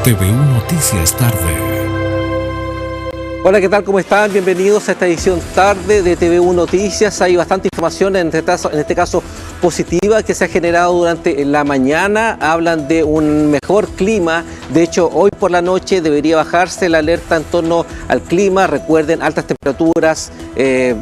TVU Noticias Tarde. Hola, ¿qué tal? ¿Cómo están? Bienvenidos a esta edición tarde de TVU Noticias. Hay bastante información, en este caso positiva, que se ha generado durante la mañana. Hablan de un mejor clima. De hecho, hoy por la noche debería bajarse la alerta en torno al clima. Recuerden, altas temperaturas,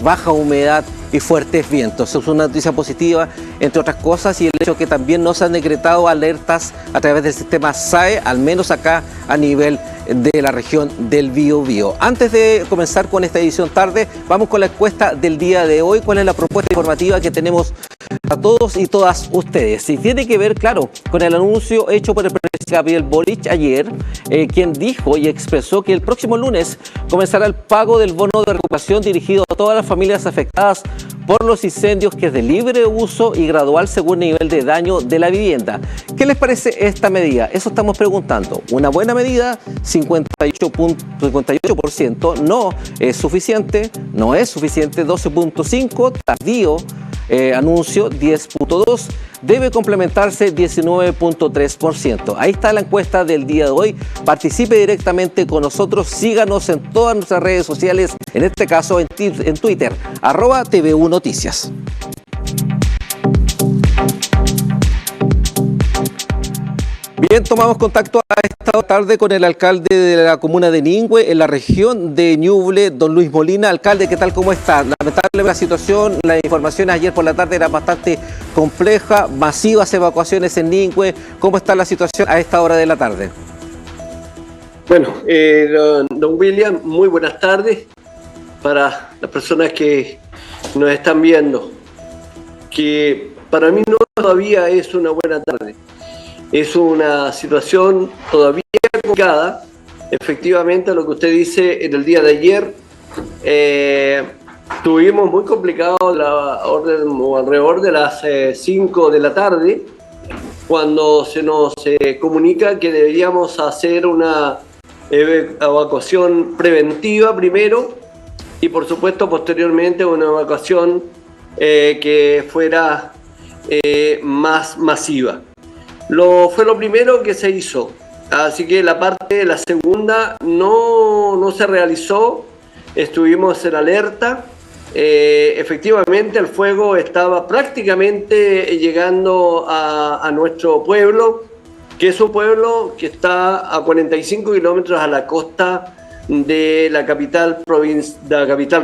baja humedad y fuertes vientos. Es una noticia positiva, entre otras cosas, y el hecho que también no se han decretado alertas a través del sistema SAE, al menos acá a nivel de la región del Biobío. Antes de comenzar con esta edición tarde, vamos con la encuesta del día de hoy. ¿Cuál es la propuesta informativa que tenemos a todos y todas ustedes? Y tiene que ver, claro, con el anuncio hecho por el presidente Gabriel Boric ayer, quien dijo y expresó que el próximo lunes comenzará el pago del bono de recuperación dirigido a todas las familias afectadas por los incendios, que es de libre uso y gradual según el nivel de daño de la vivienda. ¿Qué les parece esta medida? Eso estamos preguntando. ¿Una buena medida? 58%. No es suficiente. No es suficiente. 12.5%. Tardío. Anuncio 10.2%. Debe complementarse 19.3%. Ahí está la encuesta del día de hoy. Participe directamente con nosotros. Síganos en todas nuestras redes sociales, en este caso en Twitter, @TVU Noticias. Bien, tomamos contacto a esta tarde con el alcalde de la comuna de Ningüe, en la región de Ñuble, don Luis Molina. Alcalde, ¿qué tal? ¿Cómo está? Lamentable la situación, las informaciones ayer por la tarde eran bastante complejas, masivas evacuaciones en Ningüe. ¿Cómo está la situación a esta hora de la tarde? Bueno, don William, muy buenas tardes para las personas que nos están viendo. Que para mí no todavía es una buena tarde. Es una situación todavía complicada. Efectivamente, lo que usted dice, en el día de ayer tuvimos muy complicado la orden alrededor de las 5 de la tarde, cuando se nos comunica que deberíamos hacer una evacuación preventiva primero y por supuesto posteriormente una evacuación que fuera más masiva. Fue lo primero que se hizo, así que la segunda no se realizó. Estuvimos en alerta. Efectivamente el fuego estaba prácticamente llegando a nuestro pueblo, que es un pueblo que está a 45 kilómetros a la costa de la capital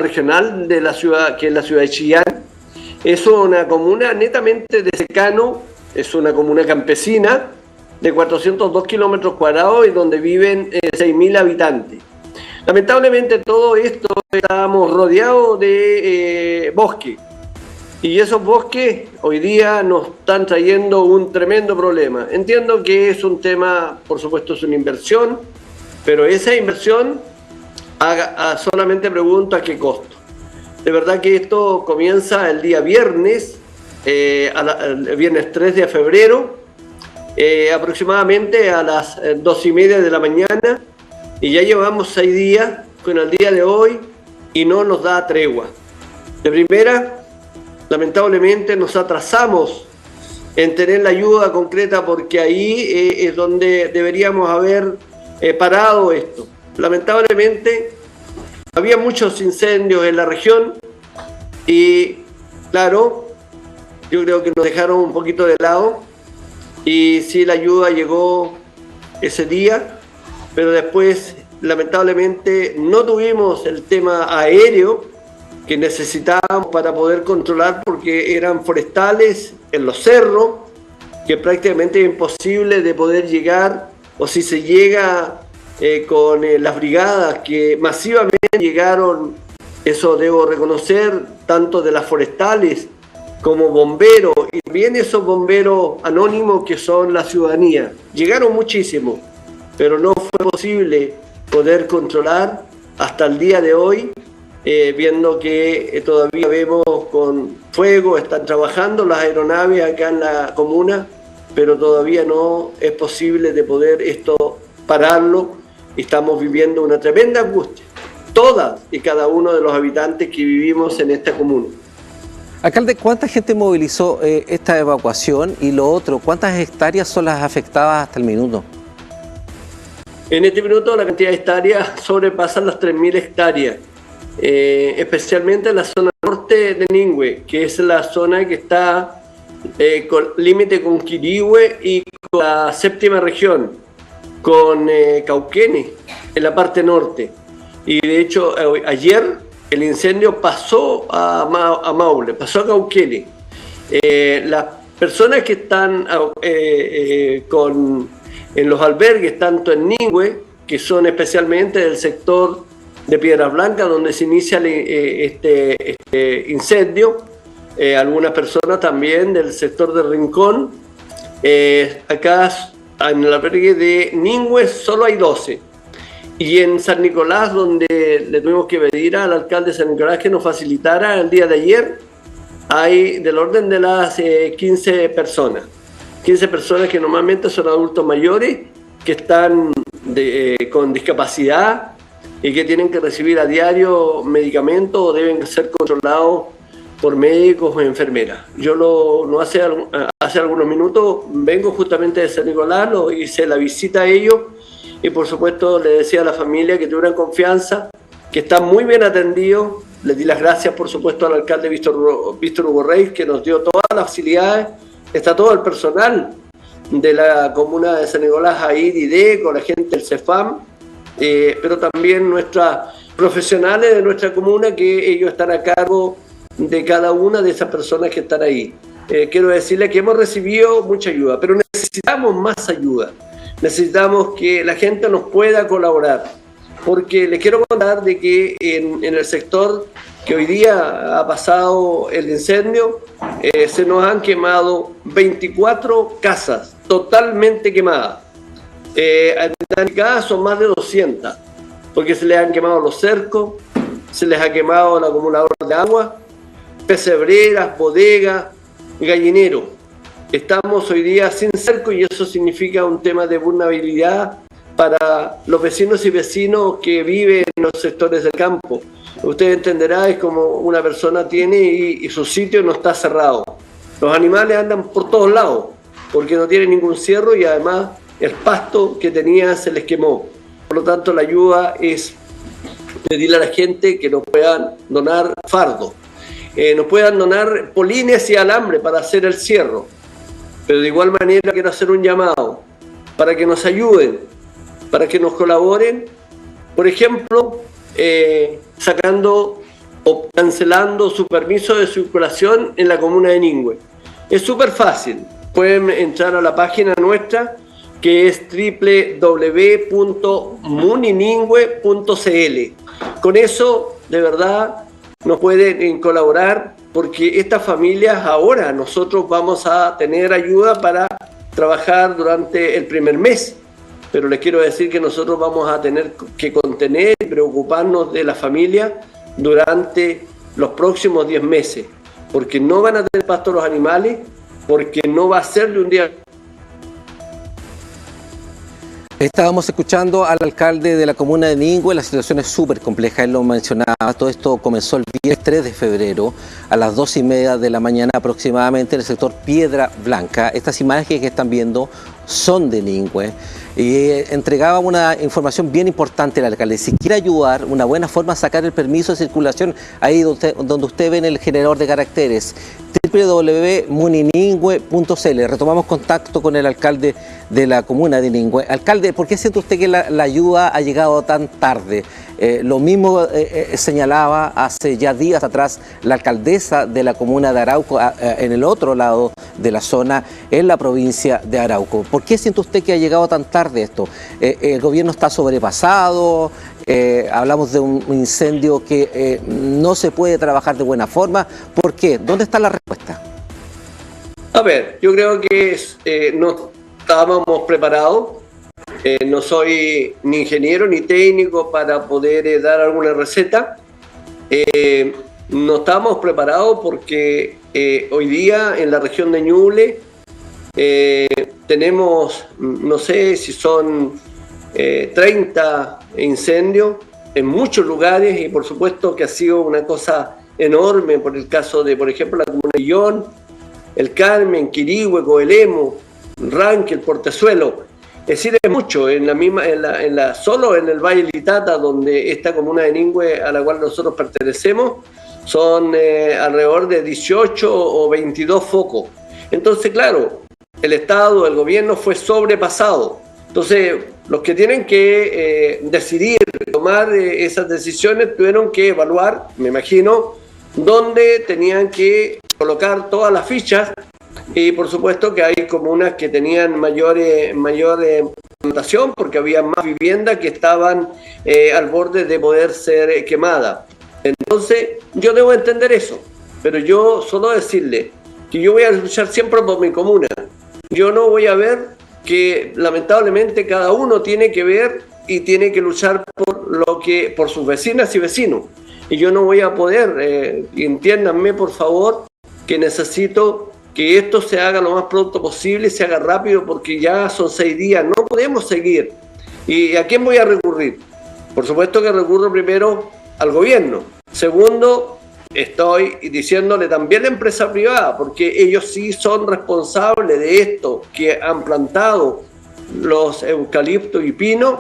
regional de la ciudad, que es la ciudad de Chillán. Es una comuna netamente de secano. Es una comuna campesina de 402 kilómetros cuadrados y donde viven 6.000 habitantes. Lamentablemente todo esto estábamos rodeados de bosque, y esos bosques hoy día nos están trayendo un tremendo problema. Entiendo que es un tema, por supuesto es una inversión, pero esa inversión, solamente pregunto a qué costo. De verdad que esto comienza el día viernes, el viernes 3 de febrero, aproximadamente a las 2:30 de la mañana, y ya llevamos 6 días con el día de hoy y no nos da tregua. De primera, lamentablemente nos atrasamos en tener la ayuda concreta, porque ahí es donde deberíamos haber parado esto. Lamentablemente había muchos incendios en la región y claro, yo creo que nos dejaron un poquito de lado, y sí, la ayuda llegó ese día, pero después lamentablemente no tuvimos el tema aéreo que necesitábamos para poder controlar, porque eran forestales en los cerros, que prácticamente es imposible de poder llegar, o si se llega con las brigadas que masivamente llegaron, eso debo reconocer, tanto de las forestales como bomberos, y también esos bomberos anónimos que son la ciudadanía. Llegaron muchísimo, pero no fue posible poder controlar hasta el día de hoy, viendo que todavía vemos con fuego, están trabajando las aeronaves acá en la comuna, pero todavía no es posible de poder esto pararlo. Estamos viviendo una tremenda angustia, todas y cada uno de los habitantes que vivimos en esta comuna. Alcalde, ¿cuánta gente movilizó esta evacuación? Y lo otro, ¿cuántas hectáreas son las afectadas hasta el minuto? En este minuto la cantidad de hectáreas sobrepasa las 3.000 hectáreas, especialmente en la zona norte de Ningüe, que es la zona que está con límite con Quirihue y con la séptima región, con Cauquenes, en la parte norte. Y de hecho, ayer el incendio pasó a Maule, pasó a Cauquenes. Las personas que están en los albergues, tanto en Ningüe, que son especialmente del sector de Piedras Blancas, donde se inicia este incendio, algunas personas también del sector de Rincón. Acá en el albergue de Ningüe solo hay 12. Y en San Nicolás, donde le tuvimos que pedir al alcalde de San Nicolás que nos facilitara el día de ayer, hay del orden de las 15 personas. 15 personas que normalmente son adultos mayores, que están con discapacidad y que tienen que recibir a diario medicamentos o deben ser controlados por médicos o enfermeras. Yo no hace algunos minutos vengo justamente de San Nicolás, hice la visita a ellos y por supuesto le decía a la familia que tuvieran confianza, que están muy bien atendidos. Les di las gracias por supuesto al alcalde Víctor Hugo Reyes, que nos dio todas las facilidades. Está todo el personal de la comuna de San Nicolás ahí, con la gente del CEFAM, pero también nuestros profesionales de nuestra comuna, que ellos están a cargo de cada una de esas personas que están ahí. Quiero decirles que hemos recibido mucha ayuda, pero necesitamos más ayuda. Necesitamos que la gente nos pueda colaborar, porque les quiero contar de que en el sector que hoy día ha pasado el incendio, se nos han quemado 24 casas, totalmente quemadas. Damnificadas son más de 200, porque se les han quemado los cercos, se les ha quemado el acumulador de agua, pesebreras, bodegas, gallineros. Estamos hoy día sin cerco y eso significa un tema de vulnerabilidad para los vecinos y vecinos que viven en los sectores del campo. Usted entenderá, es como una persona tiene y su sitio no está cerrado. Los animales andan por todos lados porque no tienen ningún cierre y además el pasto que tenía se les quemó. Por lo tanto, la ayuda es pedirle a la gente que nos puedan donar fardo, nos puedan donar polines y alambre para hacer el cierre. Pero de igual manera quiero hacer un llamado para que nos ayuden, para que nos colaboren, por ejemplo, sacando o cancelando su permiso de circulación en la comuna de Ningüe. Es súper fácil, pueden entrar a la página nuestra, que es www.muniningüe.cl. Con eso, de verdad, nos pueden colaborar, porque estas familias ahora nosotros vamos a tener ayuda para trabajar durante el primer mes. Pero les quiero decir que nosotros vamos a tener que contener y preocuparnos de la familia durante los próximos 10 meses, porque no van a tener pasto los animales, porque no va a ser de un día. Estábamos escuchando al alcalde de la comuna de Ningüe. La situación es súper compleja, él lo mencionaba. Todo esto comenzó el viernes 3 de febrero a las 2:30 de la mañana aproximadamente en el sector Piedra Blanca. Estas imágenes que están viendo son de Ningüe. Y entregaba una información bien importante al alcalde. Si quiere ayudar, una buena forma es sacar el permiso de circulación ahí donde usted ve en el generador de caracteres, www.muniningüe.cl. Retomamos contacto con el alcalde de la comuna de Ningüe. Alcalde, ¿por qué siente usted que la ayuda ha llegado tan tarde? Lo mismo señalaba hace ya días atrás la alcaldesa de la comuna de Arauco, en el otro lado de la zona, en la provincia de Arauco. ¿Por qué siente usted que ha llegado tan tarde esto? ¿El gobierno está sobrepasado? Hablamos de un incendio que no se puede trabajar de buena forma. ¿Por qué? ¿Dónde está la respuesta? A ver, yo creo que no estábamos preparados. No soy ni ingeniero ni técnico para poder dar alguna receta. No estábamos preparados porque hoy día en la región de Ñuble tenemos, no sé si son 30 incendios en muchos lugares, y por supuesto que ha sido una cosa enorme por el caso de, por ejemplo, la comuna de Illón, el Carmen, Quirihue, Coelemu, Ranque, el Portezuelo. decir es mucho. Solo en el Valle Litata, donde esta comuna de Ningüe a la cual nosotros pertenecemos, son alrededor de 18 o 22 focos. Entonces, claro, el Estado, el gobierno fue sobrepasado. Entonces, los que tienen que decidir, tomar esas decisiones, tuvieron que evaluar, me imagino, dónde tenían que colocar todas las fichas. Y por supuesto que hay comunas que tenían mayor plantación, porque había más viviendas que estaban al borde de poder ser quemadas. Entonces, yo debo entender eso, pero yo solo decirle que yo voy a luchar siempre por mi comuna. Yo no voy a ver que lamentablemente cada uno tiene que ver y tiene que luchar por sus vecinas y vecinos. Y yo no voy a poder, entiéndanme por favor, que necesito que esto se haga lo más pronto posible, se haga rápido, porque ya son 6 días, no podemos seguir. ¿Y a quién voy a recurrir? Por supuesto que recurro primero al gobierno. Segundo, estoy diciéndole también a la empresa privada, porque ellos sí son responsables de esto, que han plantado los eucaliptos y pinos,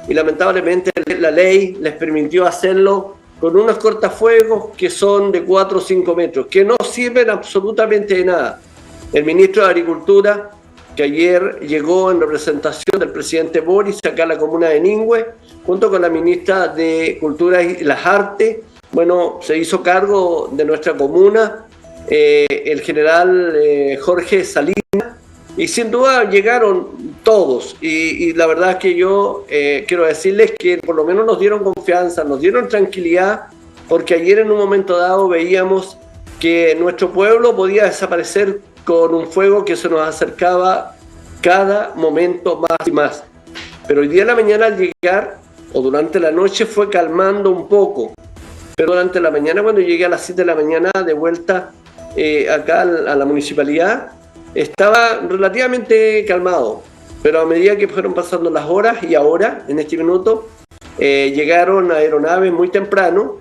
y lamentablemente la ley les permitió hacerlo con unos cortafuegos que son de 4 o 5 metros, que no sirven absolutamente de nada. El ministro de Agricultura, que ayer llegó en representación del presidente Boris acá a la comuna de Ningüe, junto con la ministra de Cultura y las Artes, bueno, se hizo cargo de nuestra comuna, el general Jorge Salinas, y sin duda llegaron todos, y la verdad es que yo quiero decirles que por lo menos nos dieron confianza, nos dieron tranquilidad, porque ayer en un momento dado veíamos que nuestro pueblo podía desaparecer con un fuego que se nos acercaba cada momento más y más. Pero hoy día en la mañana al llegar, o durante la noche, fue calmando un poco. Pero durante la mañana, cuando llegué a las 7 de la mañana de vuelta acá a la municipalidad, estaba relativamente calmado. Pero a medida que fueron pasando las horas, y ahora, en este minuto, llegaron aeronaves muy temprano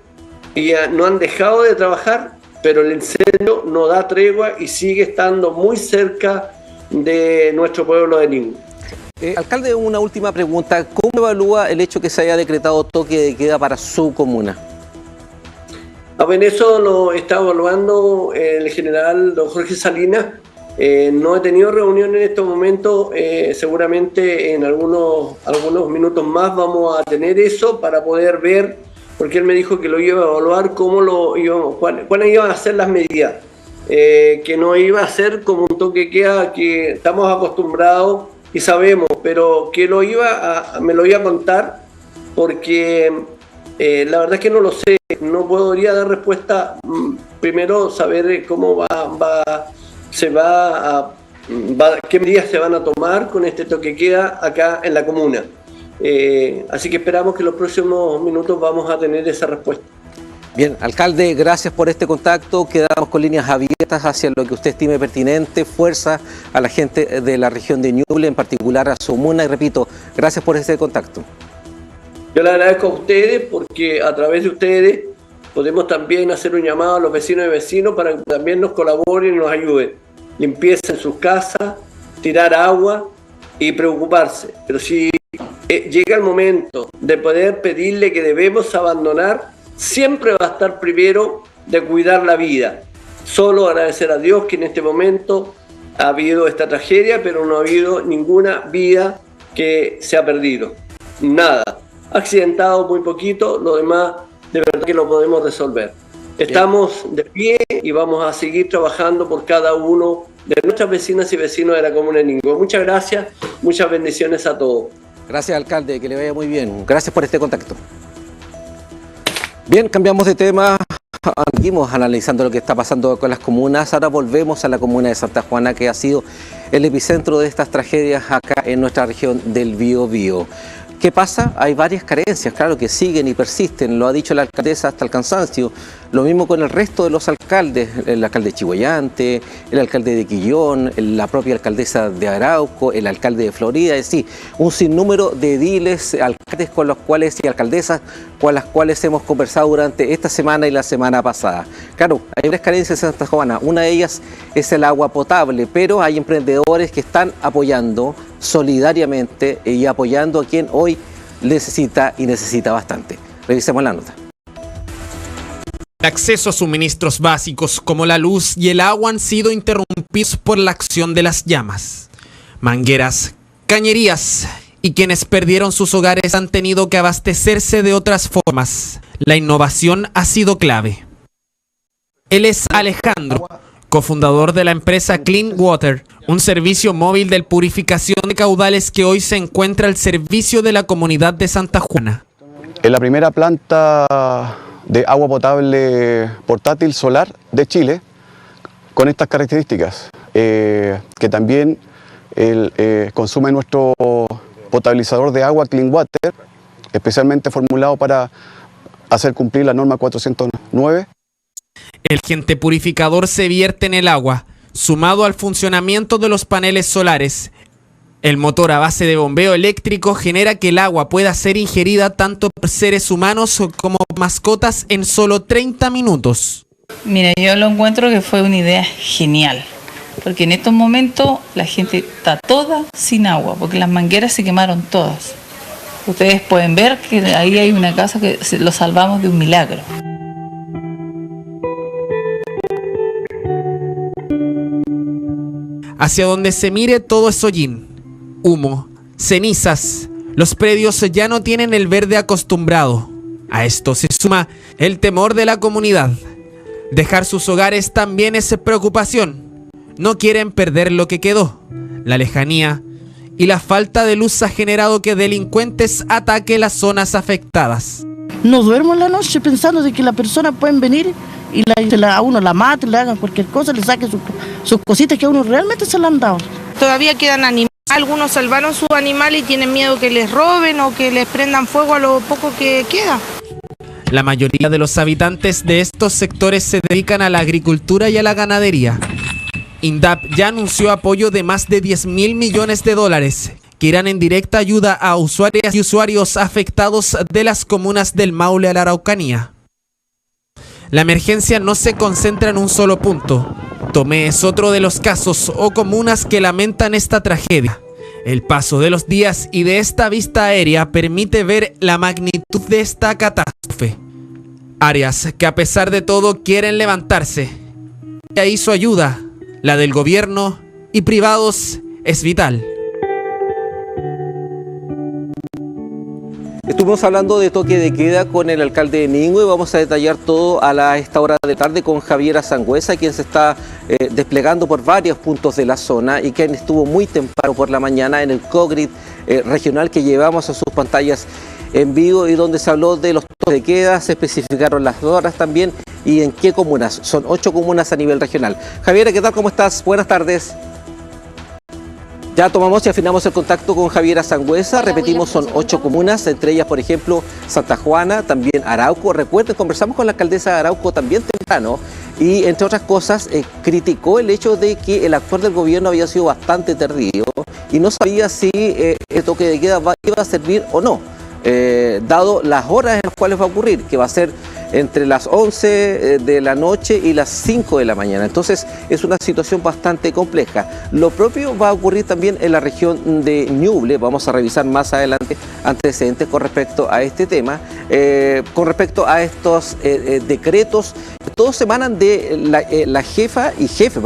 y no han dejado de trabajar, pero el incendio no da tregua y sigue estando muy cerca de nuestro pueblo de Ningüe. Alcalde, una última pregunta. ¿Cómo evalúa el hecho que se haya decretado toque de queda para su comuna? En eso lo está evaluando el general don Jorge Salinas. No he tenido reunión en estos momentos, seguramente en algunos minutos más vamos a tener eso para poder ver, porque él me dijo que lo iba a evaluar, cuáles iban a ser las medidas, que no iba a ser como un toque de queda que estamos acostumbrados y sabemos, pero que me lo iba a contar, porque la verdad es que no lo sé, no podría dar respuesta. Primero saber cómo qué medidas se van a tomar con este toque de queda acá en la comuna. Así que esperamos que en los próximos minutos vamos a tener esa respuesta. Bien, alcalde, gracias por este contacto. Quedamos con líneas abiertas hacia lo que usted estime pertinente. Fuerza a la gente de la región de Ñuble, en particular a su comuna. Y repito, gracias por este contacto. Yo le agradezco a ustedes, porque a través de ustedes podemos también hacer un llamado a los vecinos y vecinos para que también nos colaboren y nos ayuden. Limpieza en sus casas, tirar agua y preocuparse. Pero si llega el momento de poder pedirle que debemos abandonar, siempre va a estar primero de cuidar la vida. Solo agradecer a Dios que en este momento ha habido esta tragedia, pero no ha habido ninguna vida que se ha perdido. Nada. Accidentado muy poquito, lo demás de verdad que lo podemos resolver. Estamos de pie y vamos a seguir trabajando por cada uno de nuestras vecinas y vecinos de la comuna de Ningüe. Muchas gracias, muchas bendiciones a todos. Gracias, alcalde, que le vaya muy bien. Gracias por este contacto. Bien, cambiamos de tema. Seguimos analizando lo que está pasando con las comunas. Ahora volvemos a la comuna de Santa Juana, que ha sido el epicentro de estas tragedias acá en nuestra región del Biobío. ¿Qué pasa? Hay varias carencias, claro, que siguen y persisten, lo ha dicho la alcaldesa hasta el cansancio. Lo mismo con el resto de los alcaldes, el alcalde de Chihuayante, el alcalde de Quillón, la propia alcaldesa de Arauco, el alcalde de Florida, es decir, un sinnúmero de ediles, alcaldes con los cuales y alcaldesas con las cuales hemos conversado durante esta semana y la semana pasada. Claro, hay varias carencias en Santa Juana, una de ellas es el agua potable, pero hay emprendedores que están apoyando solidariamente y apoyando a quien hoy necesita y necesita bastante. Revisemos la nota. El acceso a suministros básicos como la luz y el agua han sido interrumpidos por la acción de las llamas. Mangueras, cañerías y quienes perdieron sus hogares han tenido que abastecerse de otras formas. La innovación ha sido clave. Él es Alejandro, cofundador de la empresa Clean Water, un servicio móvil de purificación de caudales que hoy se encuentra al servicio de la comunidad de Santa Juana. Es la primera planta de agua potable portátil solar de Chile con estas características, que también consume nuestro potabilizador de agua Clean Water, especialmente formulado para hacer cumplir la norma 409. El agente purificador se vierte en el agua, sumado al funcionamiento de los paneles solares. El motor a base de bombeo eléctrico genera que el agua pueda ser ingerida tanto por seres humanos como mascotas en solo 30 minutos. Mira, yo lo encuentro que fue una idea genial, porque en estos momentos la gente está toda sin agua, porque las mangueras se quemaron todas. Ustedes pueden ver que ahí hay una casa que lo salvamos de un milagro. Hacia donde se mire todo es hollín, humo, cenizas. Los predios ya no tienen el verde acostumbrado. A esto se suma el temor de la comunidad. Dejar sus hogares también es preocupación. No quieren perder lo que quedó. La lejanía y la falta de luz ha generado que delincuentes ataquen las zonas afectadas. No duermo en la noche pensando de que las personas pueden venir y a uno la maten, le hagan cualquier cosa, le saquen sus cositas que a uno realmente se le han dado. Todavía quedan animales, algunos salvaron sus animales y tienen miedo que les roben o que les prendan fuego a lo poco que queda. La mayoría de los habitantes de estos sectores se dedican a la agricultura y a la ganadería. INDAP ya anunció apoyo de más de 10.000 millones de dólares que irán en directa ayuda a usuarias y usuarios afectados de las comunas del Maule a la Araucanía. La emergencia no se concentra en un solo punto. Tomé es otro de los casos o comunas que lamentan esta tragedia. El paso de los días y de esta vista aérea permite ver la magnitud de esta catástrofe. Áreas que a pesar de todo quieren levantarse. Y ahí su ayuda, la del gobierno y privados, es vital. Estuvimos hablando de toque de queda con el alcalde de Ningüe y vamos a detallar todo a esta hora de tarde con Javiera Sangüesa, quien se está desplegando por varios puntos de la zona y quien estuvo muy temprano por la mañana en el COGRID regional que llevamos a sus pantallas en vivo y donde se habló de los toques de queda, se especificaron las horas también y en qué comunas. Son 8 comunas a nivel regional. Javiera, ¿qué tal? ¿Cómo estás? Buenas tardes. Ya tomamos y afinamos el contacto con Javiera Sangüesa. Repetimos, son 8 comunas, entre ellas, por ejemplo, Santa Juana, también Arauco. Recuerden, conversamos con la alcaldesa de Arauco también temprano y, entre otras cosas, criticó el hecho de que el actuar del gobierno había sido bastante tardío y no sabía si el toque de queda iba a servir o no, dado las horas en las cuales va a ocurrir, que va a ser entre las 11 de la noche y las 5 de la mañana. Entonces es una situación bastante compleja. Lo propio va a ocurrir también en la región de Ñuble. Vamos a revisar más adelante antecedentes con respecto a este tema, con respecto a estos decretos que todos emanan de la jefa y jefe,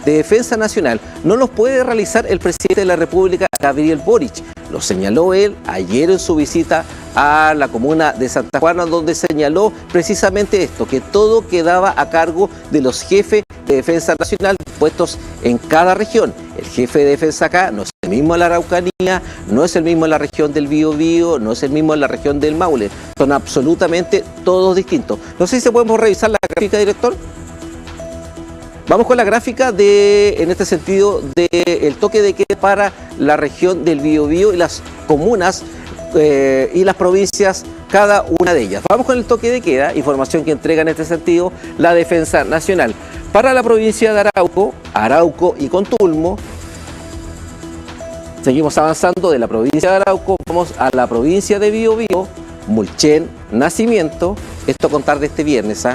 de Defensa Nacional. No los puede realizar el presidente de la República, Gabriel Boric. Lo señaló él ayer en su visita a la comuna de Santa Juana, donde señaló precisamente esto, que todo quedaba a cargo de los jefes de Defensa Nacional puestos en cada región. El jefe de defensa acá no es el mismo en la Araucanía, no es el mismo en la región del Biobío, no es el mismo en la región del Maule. Son absolutamente todos distintos. No sé si podemos revisar la gráfica, director. Vamos con la gráfica en este sentido, del toque de queda para la región del Biobío y las comunas y las provincias, cada una de ellas. Vamos con el toque de queda, información que entrega en este sentido la Defensa Nacional. Para la provincia de Arauco y Contulmo, seguimos avanzando de la provincia de Arauco, vamos a la provincia de Biobío, Mulchen, Nacimiento, esto a contar de este viernes,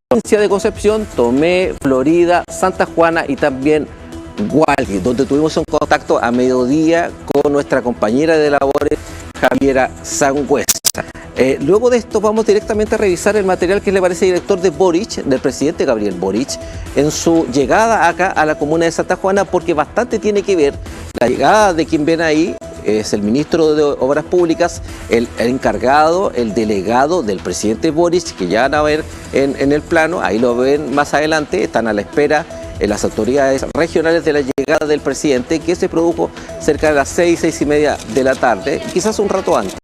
provincia de Concepción, Tomé, Florida, Santa Juana y también Hualqui, donde tuvimos un contacto a mediodía con nuestra compañera de labores, Javiera Sangüesa. Luego de esto vamos directamente a revisar el material que le parece director de Boric, del presidente Gabriel Boric, en su llegada acá a la comuna de Santa Juana, porque bastante tiene que ver la llegada de quien ven ahí. Es el ministro de Obras Públicas, el encargado, el delegado del presidente Boric, que ya van a ver en el plano, ahí lo ven más adelante, están a la espera en las autoridades regionales de la llegada del presidente, que se produjo cerca de las 6 y media de la tarde, quizás un rato antes.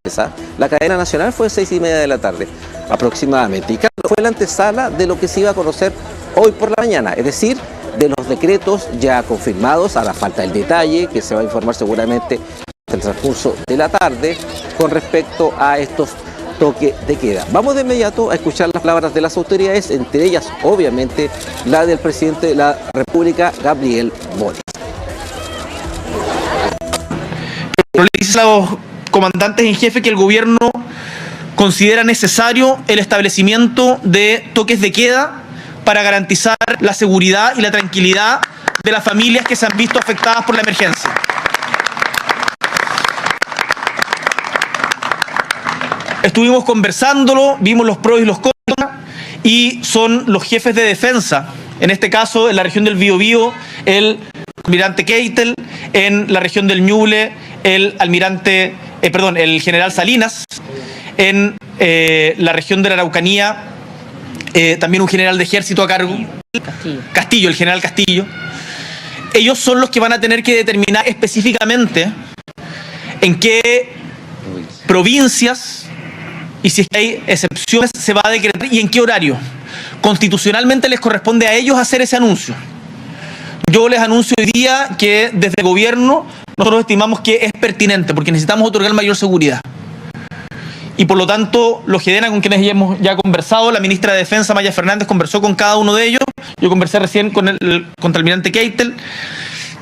La cadena nacional fue 6 y media de la tarde aproximadamente, y claro, fue la antesala de lo que se iba a conocer hoy por la mañana, es decir, de los decretos ya confirmados, a la falta del detalle, que se va a informar seguramente en el transcurso de la tarde, con respecto a estos toque de queda. Vamos de inmediato a escuchar las palabras de las autoridades, entre ellas, obviamente, la del presidente de la República, Gabriel Boric. Pero le dice a los comandantes en jefe que el gobierno considera necesario el establecimiento de toques de queda para garantizar la seguridad y la tranquilidad de las familias que se han visto afectadas por la emergencia. Estuvimos conversándolo, vimos los pros y los contras, y son los jefes de defensa, en este caso en la región del Biobío, el almirante Keitel, en la región del Ñuble, el general Salinas, en la región de la Araucanía, también un general de ejército a cargo, Castillo, el general Castillo. Ellos son los que van a tener que determinar específicamente en qué provincias, y si es que hay excepciones, se va a decretar y en qué horario. Constitucionalmente les corresponde a ellos hacer ese anuncio. Yo les anuncio hoy día que desde el gobierno nosotros estimamos que es pertinente porque necesitamos otorgar mayor seguridad. Y por lo tanto, los GEDENA, con quienes ya hemos conversado, la ministra de Defensa, Maya Fernández, conversó con cada uno de ellos. Yo conversé recién con el contraalmirante Keitel,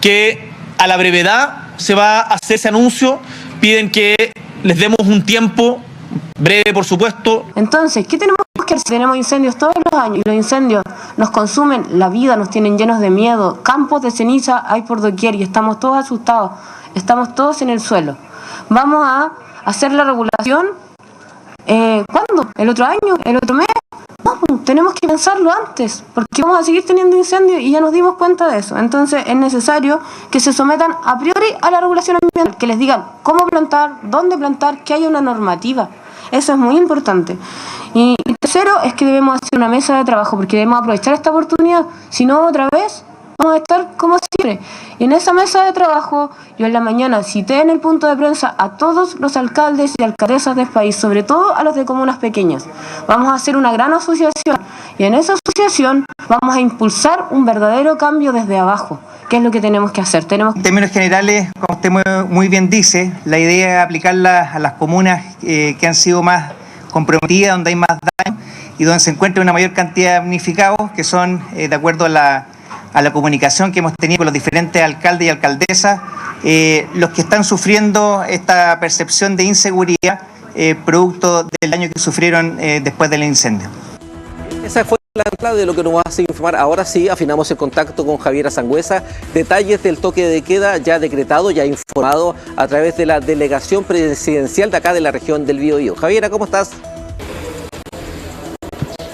que a la brevedad se va a hacer ese anuncio. Piden que les demos un tiempo breve, por supuesto. Entonces, ¿qué tenemos que hacer? Tenemos incendios todos los años y los incendios nos consumen la vida, nos tienen llenos de miedo. Campos de ceniza hay por doquier y estamos todos asustados, estamos todos en el suelo. Vamos a hacer la regulación. ¿Cuándo? ¿El otro año? ¿El otro mes? No, tenemos que pensarlo antes, porque vamos a seguir teniendo incendios y ya nos dimos cuenta de eso. Entonces es necesario que se sometan a priori a la regulación ambiental, que les digan cómo plantar, dónde plantar, que haya una normativa. Eso es muy importante. Y tercero es que debemos hacer una mesa de trabajo, porque debemos aprovechar esta oportunidad. Si no, otra vez vamos a estar como siempre. Y en esa mesa de trabajo, yo en la mañana cité en el punto de prensa a todos los alcaldes y alcaldesas del país, sobre todo a los de comunas pequeñas. Vamos a hacer una gran asociación y en esa asociación vamos a impulsar un verdadero cambio desde abajo. ¿Qué es lo que tenemos que hacer? En términos generales, como usted muy bien dice, la idea es aplicarla a las comunas que han sido más comprometidas, donde hay más daño y donde se encuentra una mayor cantidad de damnificados, que son, de acuerdo a la comunicación que hemos tenido con los diferentes alcaldes y alcaldesas, los que están sufriendo esta percepción de inseguridad producto del daño que sufrieron después del incendio. Esa fue la entrada de lo que nos va a informar. Ahora sí, afinamos el contacto con Javiera Sangüesa. Detalles del toque de queda ya decretado, ya informado a través de la delegación presidencial de acá de la región del Biobío. Javiera, ¿cómo estás?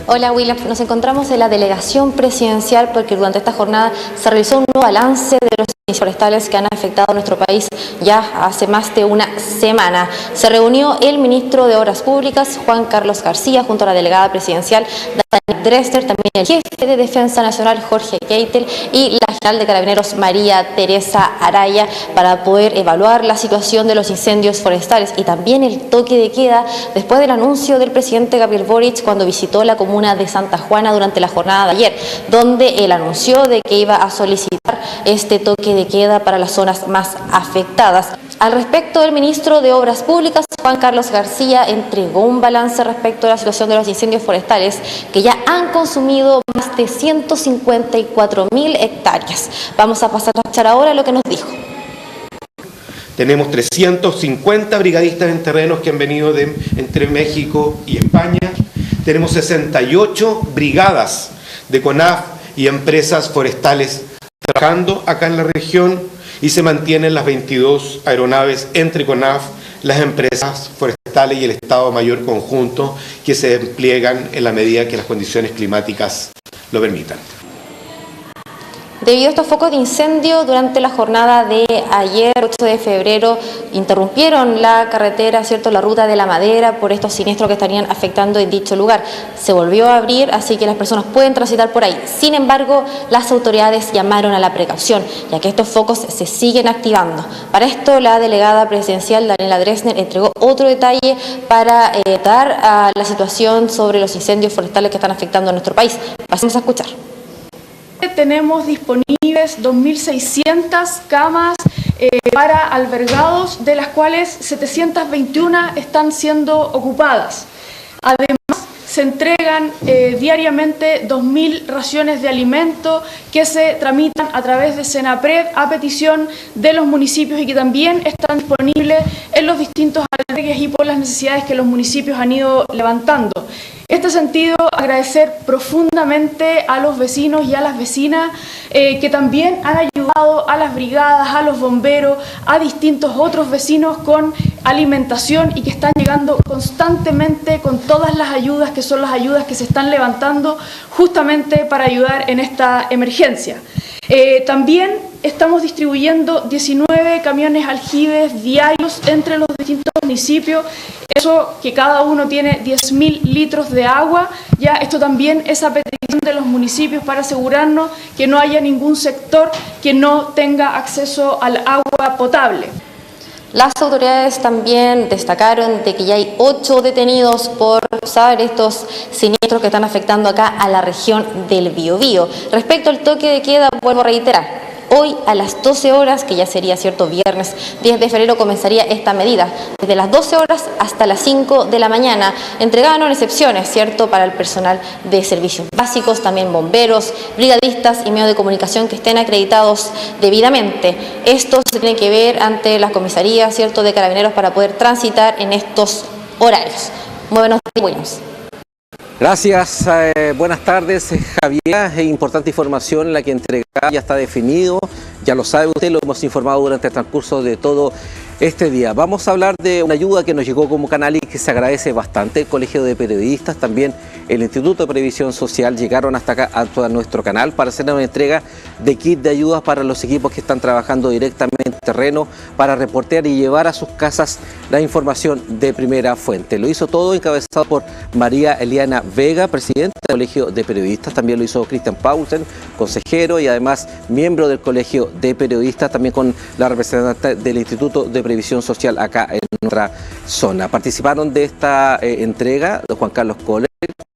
Hola William, nos encontramos en la delegación presidencial porque durante esta jornada se realizó un nuevo balance de los incendios forestales que han afectado a nuestro país ya hace más de una semana. Se reunió el ministro de Obras Públicas, Juan Carlos García, junto a la delegada presidencial, Daniel Dresser, también el jefe de Defensa Nacional, Jorge Keitel, y la general de Carabineros, María Teresa Araya, para poder evaluar la situación de los incendios forestales y también el toque de queda después del anuncio del presidente Gabriel Boric cuando visitó la comuna de Santa Juana durante la jornada de ayer, donde él anunció de que iba a solicitar este toque de queda para las zonas más afectadas. Al respecto, el ministro de Obras Públicas, Juan Carlos García, entregó un balance respecto a la situación de los incendios forestales que ya han consumido más de 154.000 hectáreas. Vamos a pasar a escuchar ahora lo que nos dijo. Tenemos 350 brigadistas en terrenos que han venido entre México y España. Tenemos 68 brigadas de CONAF y empresas forestales trabajando acá en la región y se mantienen las 22 aeronaves entre CONAF, las empresas forestales y el Estado Mayor conjunto que se despliegan en la medida que las condiciones climáticas lo permitan. Debido a estos focos de incendio, durante la jornada de ayer, 8 de febrero, interrumpieron la carretera, ¿cierto?, la ruta de La Madera por estos siniestros que estarían afectando en dicho lugar. Se volvió a abrir, así que las personas pueden transitar por ahí. Sin embargo, las autoridades llamaron a la precaución, ya que estos focos se siguen activando. Para esto, la delegada presidencial, Daniela Dresner, entregó otro detalle para dar a la situación sobre los incendios forestales que están afectando a nuestro país. Pasemos a escuchar. Tenemos disponibles 2.600 camas para albergados, de las cuales 721 están siendo ocupadas. Además, se entregan diariamente 2.000 raciones de alimento que se tramitan a través de Senapred a petición de los municipios y que también están disponibles en los distintos albergues y por las necesidades que los municipios han ido levantando. En este sentido, agradecer profundamente a los vecinos y a las vecinas que también han ayudado a las brigadas, a los bomberos, a distintos otros vecinos con alimentación y que están llegando constantemente con todas las ayudas que son las ayudas que se están levantando justamente para ayudar en esta emergencia. También estamos distribuyendo 19 camiones aljibes diarios entre los distintos municipios, eso que cada uno tiene 10.000 litros de agua. Ya esto también es a petición de los municipios para asegurarnos que no haya ningún sector que no tenga acceso al agua potable. Las autoridades también destacaron de que ya hay 8 detenidos por causar estos siniestros que están afectando acá a la región del Biobío. Respecto al toque de queda, vuelvo a reiterar, hoy a las 12 horas, que ya sería cierto viernes 10 de febrero, comenzaría esta medida. Desde las 12 horas hasta las 5 de la mañana. Entregaron excepciones, cierto, para el personal de servicios básicos, también bomberos, brigadistas y medios de comunicación que estén acreditados debidamente. Esto se tiene que ver ante las comisarías, cierto, de carabineros para poder transitar en estos horarios. Muy buenos días. Gracias, buenas tardes, Javier. Importante información la que entrega, ya está definido, ya lo sabe usted, lo hemos informado durante el transcurso de todo este día. Vamos a hablar de una ayuda que nos llegó como canal y que se agradece bastante. El Colegio de Periodistas, también el Instituto de Previsión Social llegaron hasta acá, a nuestro canal, para hacer una entrega de kit de ayudas para los equipos que están trabajando directamente en terreno para reportear y llevar a sus casas la información de primera fuente. Lo hizo todo encabezado por María Eliana Vega, presidenta del Colegio de Periodistas. También lo hizo Cristian Paulsen, consejero y además miembro del Colegio de Periodistas, también con la representante del Instituto de Previsión Social acá en nuestra zona. Participaron de esta entrega Juan Carlos Kohler,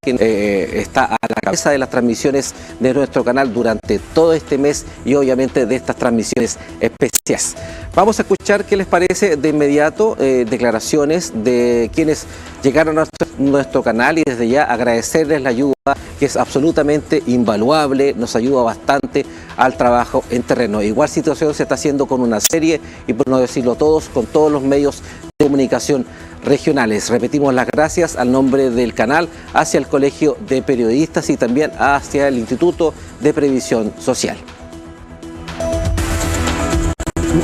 quien está a la cabeza de las transmisiones de nuestro canal durante todo este mes y obviamente de estas transmisiones especiales. Vamos a escuchar qué les parece de inmediato declaraciones de quienes llegaron a nuestro canal y desde ya agradecerles la ayuda que es absolutamente invaluable, nos ayuda bastante al trabajo en terreno. Igual situación se está haciendo con una serie y por no decirlo todos, con todos los medios de comunicación regionales. Repetimos las gracias al nombre del canal hacia el Colegio de Periodistas y también hacia el Instituto de Previsión Social.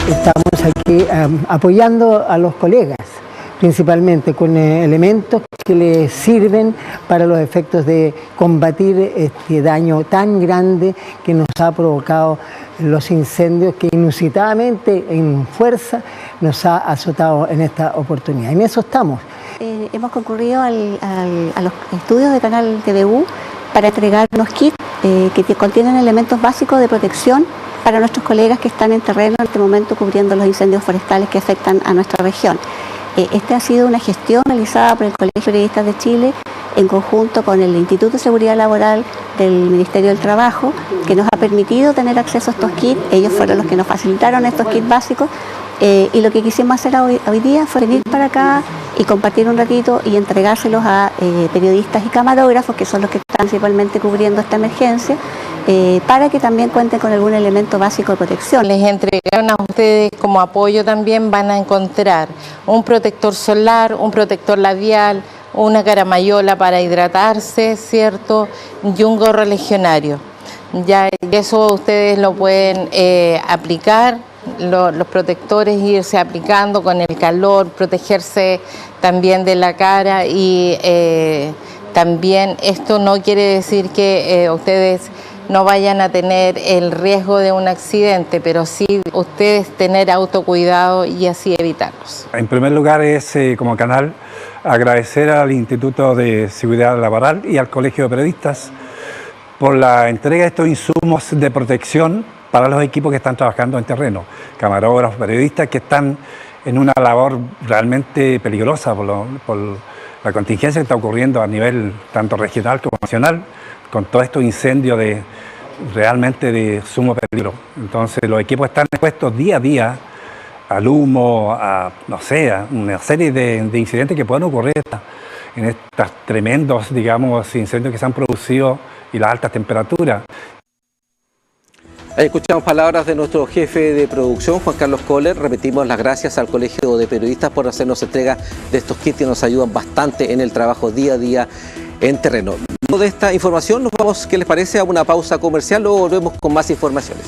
Estamos aquí apoyando a los colegas, principalmente con elementos que les sirven para los efectos de combatir este daño tan grande que nos ha provocado los incendios que inusitadamente en fuerza nos ha azotado en esta oportunidad. En eso estamos. Hemos concurrido a los estudios de Canal TVU para entregar unos kits que contienen elementos básicos de protección para nuestros colegas que están en terreno en este momento cubriendo los incendios forestales que afectan a nuestra región. Esta ha sido una gestión realizada por el Colegio de Periodistas de Chile en conjunto con el Instituto de Seguridad Laboral del Ministerio del Trabajo, que nos ha permitido tener acceso a estos kits. Ellos fueron los que nos facilitaron estos kits básicos y lo que quisimos hacer hoy día fue venir para acá y compartir un ratito y entregárselos a periodistas y camarógrafos, que son los que están principalmente cubriendo esta emergencia, para que también cuenten con algún elemento básico de protección. Les entregaron a ustedes como apoyo también, van a encontrar un protector solar, un protector labial, una caramayola para hidratarse, ¿cierto? Y un gorro legionario. Ya, y eso ustedes lo pueden aplicar, los protectores irse aplicando con el calor, protegerse también de la cara y también esto no quiere decir que ustedes no vayan a tener el riesgo de un accidente, pero sí ustedes tener autocuidado y así evitarlos. En primer lugar es, como canal, agradecer al Instituto de Seguridad Laboral y al Colegio de Periodistas por la entrega de estos insumos de protección para los equipos que están trabajando en terreno, camarógrafos, periodistas que están en una labor realmente peligrosa por la contingencia que está ocurriendo a nivel tanto regional como nacional, con todos estos incendios realmente de sumo peligro. Entonces los equipos están expuestos día a día al humo, a una serie de incidentes que pueden ocurrir en estos tremendos, digamos, incendios que se han producido y las altas temperaturas. Ahí escuchamos palabras de nuestro jefe de producción, Juan Carlos Kohler. Repetimos las gracias al Colegio de Periodistas por hacernos entrega de estos kits que nos ayudan bastante en el trabajo día a día en terreno. Luego de esta información nos vamos, ¿qué les parece?, a una pausa comercial, luego volvemos con más informaciones.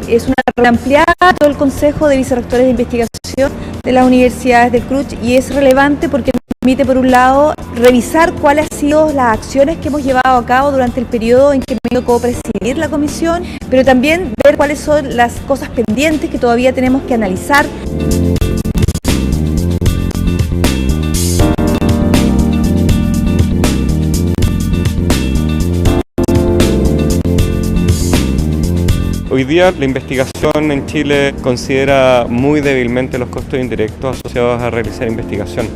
Es una reampliada todo el Consejo de Vicerrectores de Investigación de las Universidades del CRUCH y es relevante porque nos permite, por un lado, revisar cuáles han sido las acciones que hemos llevado a cabo durante el periodo en que me tocó presidir la comisión, pero también ver cuáles son las cosas pendientes que todavía tenemos que analizar. Hoy día la investigación en Chile considera muy débilmente los costos indirectos asociados a realizar investigación.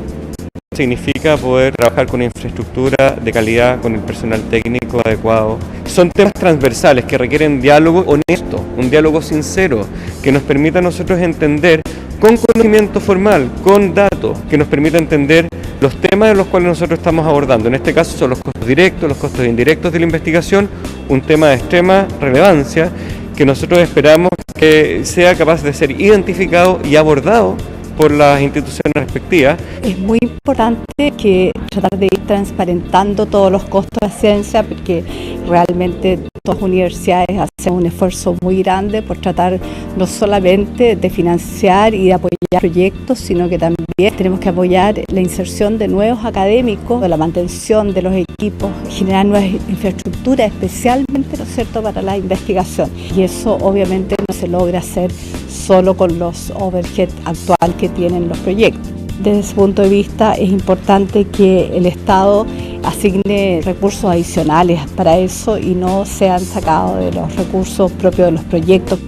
Significa poder trabajar con infraestructura de calidad, con el personal técnico adecuado. Son temas transversales que requieren diálogo honesto, un diálogo sincero, que nos permita a nosotros entender con conocimiento formal, con datos, que nos permita entender los temas de los cuales nosotros estamos abordando. En este caso son los costos directos, los costos indirectos de la investigación, un tema de extrema relevancia que nosotros esperamos que sea capaz de ser identificado y abordado por las instituciones respectivas. Es muy importante que tratar de ir transparentando todos los costos de la ciencia, porque realmente todas las universidades hacen un esfuerzo muy grande por tratar no solamente de financiar y de apoyar proyectos, sino que también tenemos que apoyar la inserción de nuevos académicos, la mantención de los equipos, generar nuevas infraestructuras, especialmente, ¿no es cierto?, para la investigación. Y eso obviamente no se logra hacer solo con los overhead actual que tienen los proyectos. Desde ese punto de vista es importante que el Estado asigne recursos adicionales para eso y no sean sacados de los recursos propios de los proyectos.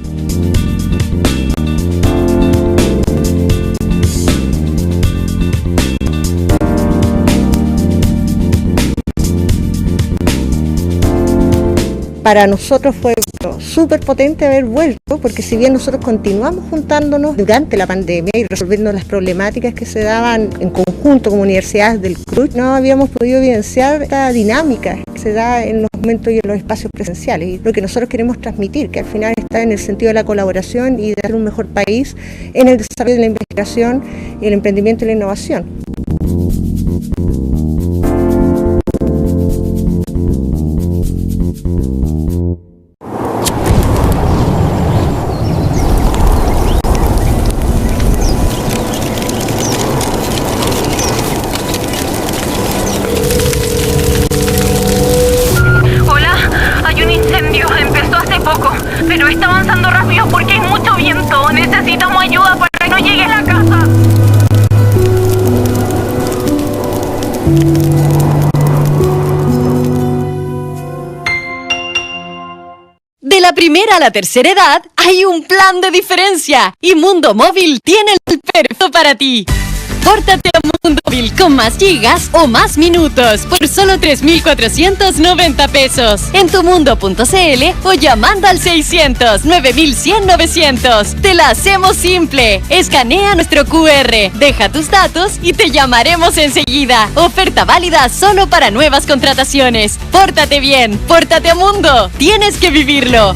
Para nosotros fue súper potente haber vuelto, porque si bien nosotros continuamos juntándonos durante la pandemia y resolviendo las problemáticas que se daban en conjunto como universidades del CRUCH, no habíamos podido evidenciar esta dinámica que se da en los momentos y en los espacios presenciales. Y lo que nosotros queremos transmitir, que al final está en el sentido de la colaboración y de hacer un mejor país en el desarrollo de la investigación y el emprendimiento y la innovación. Pero está avanzando rápido porque hay mucho viento. Necesitamos ayuda para que no llegue a la casa. De la primera a la tercera edad hay un plan de diferencia y Mundo Móvil tiene el perfecto para ti. Pórtate a Mundo Móvil con más gigas o más minutos por solo 3.490 pesos. En tumundo.cl o llamando al 600 9100 900. Te la hacemos simple. Escanea nuestro QR, deja tus datos y te llamaremos enseguida. Oferta válida solo para nuevas contrataciones. Pórtate bien, pórtate a Mundo. Tienes que vivirlo.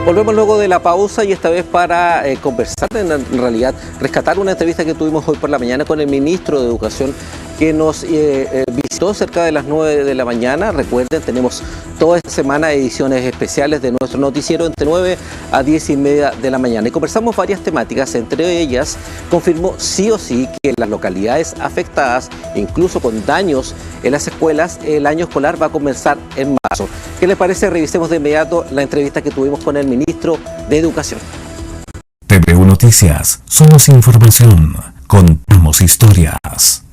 Volvemos luego de la pausa y esta vez para conversar, en realidad rescatar una entrevista que tuvimos hoy por la mañana con el ministro de Educación que nos visitó cerca de las 9 de la mañana. Recuerden, tenemos toda esta semana ediciones especiales de nuestro noticiero entre 9 a 10 y media de la mañana. Y conversamos varias temáticas, entre ellas confirmó sí o sí que en las localidades afectadas, incluso con daños en las escuelas, el año escolar va a comenzar en marzo. ¿Qué les parece? Revisemos de inmediato la entrevista que tuvimos con el ministro de Educación. TVU Noticias, somos información, contamos historias.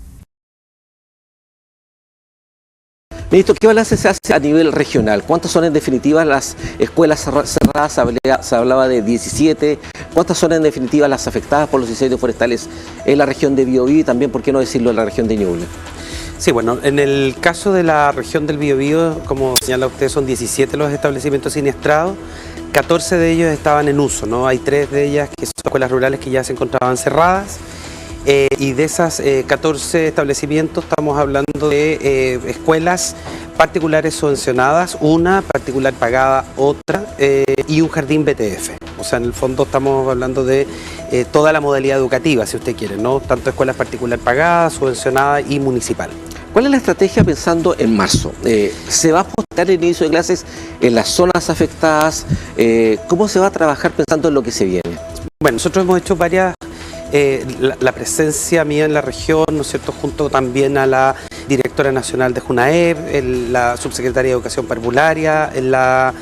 Ministro, ¿qué balance se hace a nivel regional? ¿Cuántas son en definitiva las escuelas cerradas? Se hablaba de 17. ¿Cuántas son en definitiva las afectadas por los incendios forestales en la región de Biobío y también, por qué no decirlo, en la región de Ñuble? Sí, bueno, en el caso de la región del Biobío, como señala usted, son 17 los establecimientos siniestrados. 14 de ellos estaban en uso, ¿no? Hay 3 de ellas que son escuelas rurales que ya se encontraban cerradas. Y de esas 14 establecimientos estamos hablando de escuelas particulares subvencionadas, una particular pagada, otra, y un jardín BTF. O sea, en el fondo estamos hablando de toda la modalidad educativa, si usted quiere, ¿no? Tanto escuelas particular pagadas, subvencionadas y municipal. ¿Cuál es la estrategia pensando en marzo? ¿Se va a postergar el inicio de clases en las zonas afectadas? ¿Cómo se va a trabajar pensando en lo que se viene? Bueno, nosotros hemos hecho varias... la presencia mía en la región, ¿no es cierto?, junto también a la directora nacional de JUNAEP, la subsecretaria de Educación Parvularia, la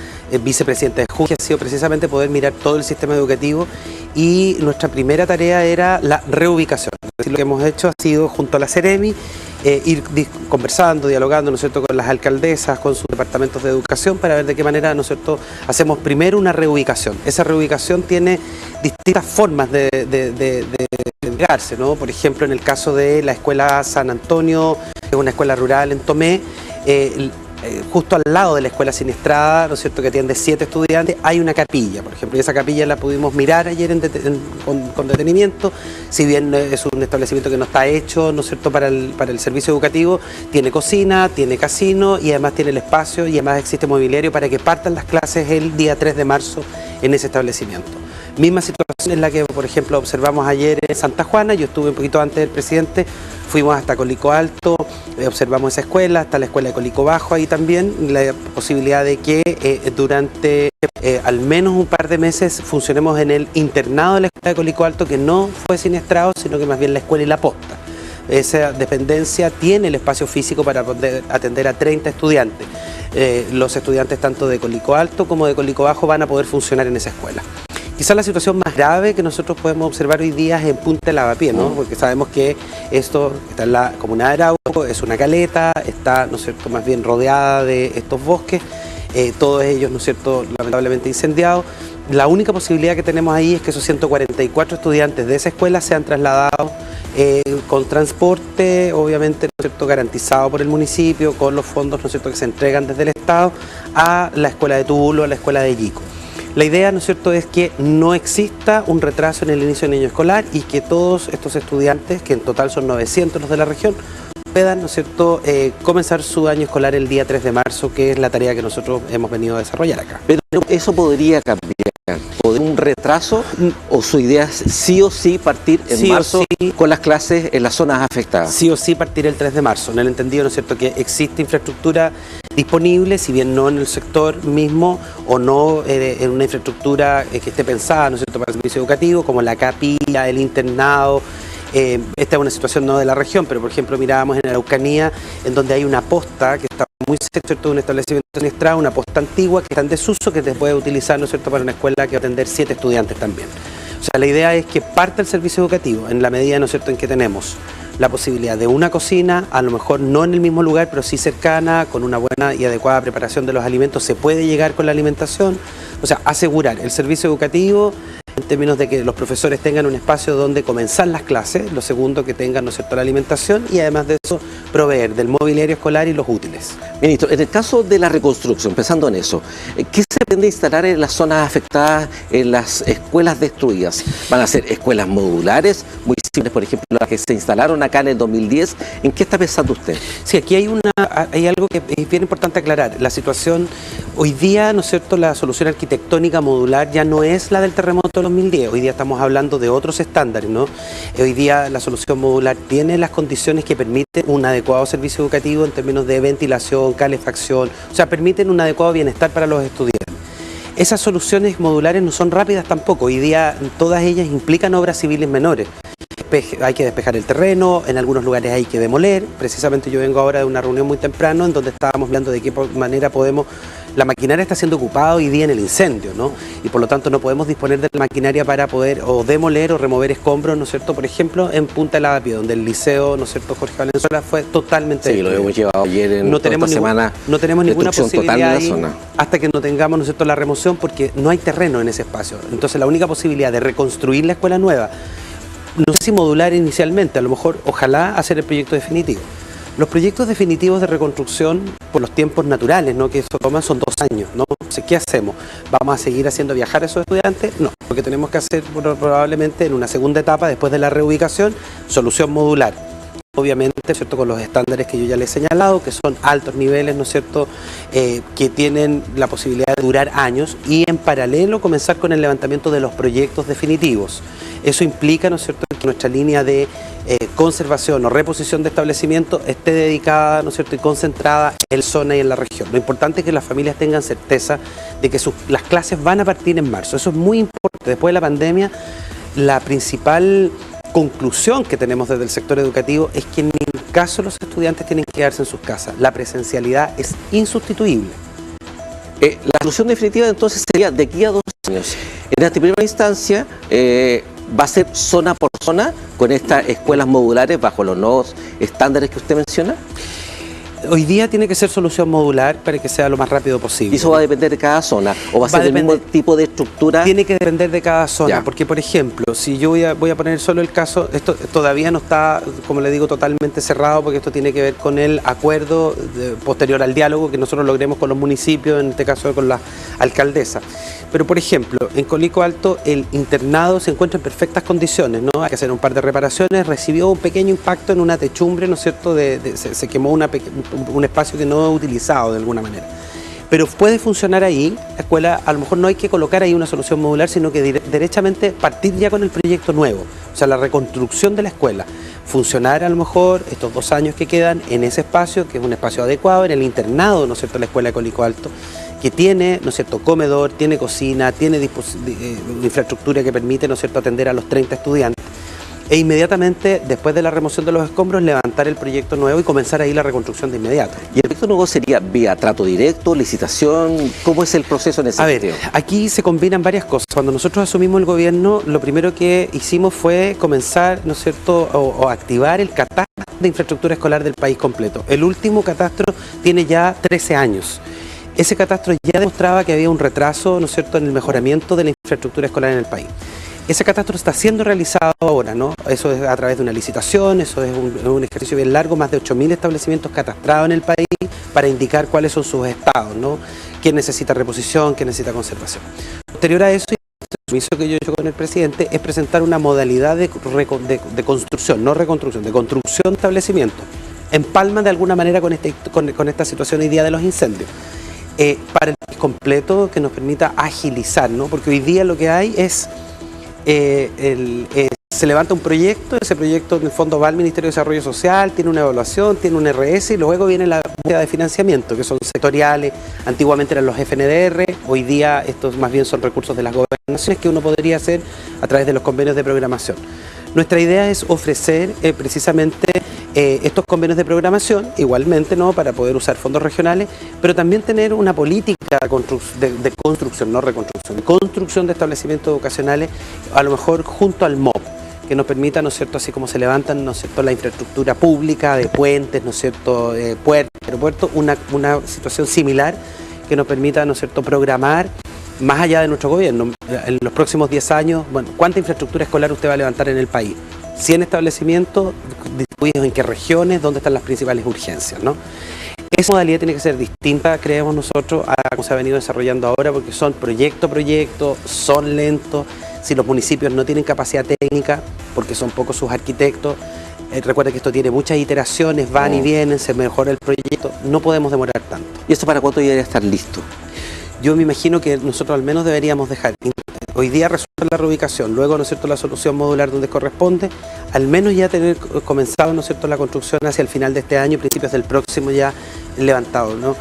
vicepresidenta de JUNAEP, ha sido precisamente poder mirar todo el sistema educativo, y nuestra primera tarea era la reubicación. Es decir, lo que hemos hecho ha sido, junto a la Ceremi, ir conversando, dialogando, ¿no es cierto?, con las alcaldesas, con sus departamentos de educación, para ver de qué manera, ¿no es cierto?, hacemos primero una reubicación. Esa reubicación tiene distintas formas de entregarse, ¿no? Por ejemplo, en el caso de la escuela San Antonio, que es una escuela rural en Tomé, justo al lado de la escuela siniestrada, ¿no es cierto?, que atiende 7 estudiantes, hay una capilla, por ejemplo, y esa capilla la pudimos mirar ayer con detenimiento. Si bien es un establecimiento que no está hecho, ¿no es cierto?, para el servicio educativo, tiene cocina, tiene casino y además tiene el espacio, y además existe mobiliario para que partan las clases el día 3 de marzo en ese establecimiento. Misma situación en la que, por ejemplo, observamos ayer en Santa Juana. Yo estuve un poquito antes del presidente, fuimos hasta Colico Alto, observamos esa escuela, hasta la escuela de Colico Bajo, ahí también la posibilidad de que durante al menos un par de meses funcionemos en el internado de la escuela de Colico Alto, que no fue siniestrado, sino que más bien la escuela y la posta. Esa dependencia tiene el espacio físico para poder atender a 30 estudiantes. Los estudiantes tanto de Colico Alto como de Colico Bajo van a poder funcionar en esa escuela. Quizás la situación más grave que nosotros podemos observar hoy día es en Punta de Lavapié, ¿no? Porque sabemos que esto está en la comuna de Arauco, es una caleta, está, ¿no es cierto?, más bien rodeada de estos bosques, todos ellos, ¿no es cierto?, lamentablemente incendiados. La única posibilidad que tenemos ahí es que esos 144 estudiantes de esa escuela sean trasladados con transporte, obviamente, ¿no es cierto?, garantizado por el municipio, con los fondos, ¿no es cierto?, que se entregan desde el Estado, a la escuela de Tubulo, a la escuela de Yico. La idea, ¿no es cierto?, es que no exista un retraso en el inicio del año escolar y que todos estos estudiantes, que en total son 900 los de la región, puedan, ¿no es cierto?, comenzar su año escolar el día 3 de marzo, que es la tarea que nosotros hemos venido a desarrollar acá. Pero eso podría cambiar. ¿Podría un retraso o su idea es sí o sí partir en marzo con las clases en las zonas afectadas? Sí o sí partir el 3 de marzo, en el entendido, ¿no es cierto?, que existe infraestructura disponible, si bien no en el sector mismo o no en una infraestructura que esté pensada, ¿no es cierto?, para el servicio educativo, como la capilla, el internado, Esta es una situación no de la región, pero por ejemplo mirábamos en la Araucanía, en donde hay una posta que está muy cerca de un establecimiento siniestral, una posta antigua que está en desuso, que se puede utilizar, ¿no es cierto?, para una escuela que va a atender 7 estudiantes también. O sea, la idea es que parta el servicio educativo en la medida, ¿no es cierto?, en que tenemos la posibilidad de una cocina, a lo mejor no en el mismo lugar, pero sí cercana, con una buena y adecuada preparación de los alimentos, se puede llegar con la alimentación. O sea, asegurar el servicio educativo en términos de que los profesores tengan un espacio donde comenzar las clases, lo segundo, que tengan, ¿no es cierto?, la alimentación, y además de eso, proveer del mobiliario escolar y los útiles. Ministro, en el caso de la reconstrucción, pensando en eso, ¿qué se pretende instalar en las zonas afectadas, en las escuelas destruidas? ¿Van a ser escuelas modulares, muy simples, por ejemplo, las que se instalaron acá en el 2010? ¿En qué está pensando usted? Sí, aquí hay algo que es bien importante aclarar. La situación, hoy día, ¿no es cierto?, la solución arquitectónica modular ya no es la del terremoto del 2010. Hoy día estamos hablando de otros estándares, ¿no? Hoy día la solución modular tiene las condiciones que permiten un adecuado servicio educativo en términos de ventilación, calefacción, o sea, permiten un adecuado bienestar para los estudiantes. Esas soluciones modulares no son rápidas tampoco. Hoy día todas ellas implican obras civiles menores. Hay que despejar el terreno, en algunos lugares hay que demoler. Precisamente yo vengo ahora de una reunión muy temprano en donde estábamos hablando de qué manera podemos... La maquinaria está siendo ocupada hoy día en el incendio, ¿no? Y por lo tanto no podemos disponer de la maquinaria para poder o demoler o remover escombros, ¿no es cierto? Por ejemplo, en Punta Lavapié, donde el liceo, ¿no es cierto?, Jorge Valenzuela fue totalmente destruido. Sí, lo hemos llevado ayer en no tenemos semana. No tenemos ninguna posibilidad ahí, hasta que no tengamos, ¿no es cierto?, la remoción, porque no hay terreno en ese espacio. Entonces la única posibilidad de reconstruir la escuela nueva, no sé si modular inicialmente, a lo mejor, ojalá hacer el proyecto definitivo. Los proyectos definitivos de reconstrucción por los tiempos naturales, ¿no?, que eso toma, son 2 años, ¿no? Entonces, ¿qué hacemos? ¿Vamos a seguir haciendo viajar a esos estudiantes? No, lo que tenemos que hacer probablemente en una segunda etapa, después de la reubicación, solución modular. Obviamente, ¿cierto?, con los estándares que yo ya les he señalado, que son altos niveles, ¿no es cierto?, que tienen la posibilidad de durar años, y en paralelo comenzar con el levantamiento de los proyectos definitivos. Eso implica, ¿no es cierto?, que nuestra línea de conservación o reposición de establecimientos esté dedicada, ¿no es cierto?, y concentrada en la zona y en la región. Lo importante es que las familias tengan certeza de que las clases van a partir en marzo. Eso es muy importante. Después de la pandemia, la principal conclusión que tenemos desde el sector educativo es que en ningún caso los estudiantes tienen que quedarse en sus casas. La presencialidad es insustituible. La solución definitiva entonces sería de aquí a 2 años. En esta primera instancia va a ser zona por zona con estas escuelas modulares bajo los nuevos estándares que usted menciona. Hoy día tiene que ser solución modular para que sea lo más rápido posible. ¿Y eso va a depender de cada zona? ¿O va a ser el mismo tipo de estructura? Tiene que depender de cada zona, porque por ejemplo, si yo voy a poner solo el caso, esto todavía no está, como le digo, totalmente cerrado, porque esto tiene que ver con el acuerdo posterior al diálogo que nosotros logremos con los municipios, en este caso con la alcaldesa. Pero por ejemplo, en Coliko Alto el internado se encuentra en perfectas condiciones, ¿no? Hay que hacer un par de reparaciones, recibió un pequeño impacto en una techumbre, ¿no es cierto?, se quemó un espacio que no he utilizado de alguna manera. Pero puede funcionar ahí, la escuela, a lo mejor no hay que colocar ahí una solución modular, sino que derechamente partir ya con el proyecto nuevo, o sea, la reconstrucción de la escuela. Funcionar a lo mejor estos 2 años que quedan en ese espacio, que es un espacio adecuado, en el internado, ¿no es cierto?, la escuela de Coliko Alto, que tiene, ¿no es cierto?, comedor, tiene cocina, tiene infraestructura que permite, ¿no es cierto?, atender a los 30 estudiantes. E inmediatamente, después de la remoción de los escombros, levantar el proyecto nuevo y comenzar ahí la reconstrucción de inmediato. ¿Y el proyecto nuevo sería vía trato directo, licitación? ¿Cómo es el proceso en ese sentido? A ver, aquí se combinan varias cosas. Cuando nosotros asumimos el gobierno, lo primero que hicimos fue comenzar, ¿no es cierto?, o activar el catastro de infraestructura escolar del país completo. El último catastro tiene ya 13 años. Ese catastro ya demostraba que había un retraso, ¿no es cierto?, en el mejoramiento de la infraestructura escolar en el país. Ese catastro está siendo realizado ahora, ¿no? Eso es a través de una licitación, eso es un ejercicio bien largo, más de 8.000 establecimientos catastrados en el país para indicar cuáles son sus estados, ¿no? Quién necesita reposición, quién necesita conservación. Posterior a eso, el compromiso que yo he hecho con el presidente es presentar una modalidad de construcción, no reconstrucción, de construcción de establecimientos. Empalma de alguna manera con esta situación hoy día de los incendios. Para el país completo, que nos permita agilizar, ¿no? Porque hoy día lo que hay es... se levanta un proyecto, ese proyecto en el fondo va al Ministerio de Desarrollo Social, tiene una evaluación, tiene un RS y luego viene la búsqueda de financiamiento, que son sectoriales, antiguamente eran los FNDR, hoy día estos más bien son recursos de las gobernaciones que uno podría hacer a través de los convenios de programación. Nuestra idea es ofrecer precisamente estos convenios de programación, igualmente, ¿no?, para poder usar fondos regionales, pero también tener una política de construcción, no reconstrucción, construcción de establecimientos educacionales, a lo mejor junto al MOP, que nos permita, ¿no es cierto?, así como se levantan, ¿no es cierto?, la infraestructura pública de puentes, ¿no es cierto?, puertos, aeropuertos, una situación similar que nos permita, ¿no es cierto?, programar más allá de nuestro gobierno, en los próximos 10 años, bueno, ¿cuánta infraestructura escolar usted va a levantar en el país? 100 establecimientos, distribuidos en qué regiones, dónde están las principales urgencias, ¿no? Esa modalidad tiene que ser distinta, creemos nosotros, a cómo se ha venido desarrollando ahora, porque son proyecto a proyecto, son lentos. Si los municipios no tienen capacidad técnica, porque son pocos sus arquitectos, recuerda que esto tiene muchas iteraciones, van y vienen, se mejora el proyecto, no podemos demorar tanto. ¿Y esto para cuánto debería estar listo? Yo me imagino que nosotros al menos deberíamos dejar, hoy día resuelve la reubicación, luego, ¿no es cierto?, la solución modular donde corresponde, al menos ya tener comenzado, ¿no es cierto?, la construcción hacia el final de este año, principios del próximo ya levantado, ¿no?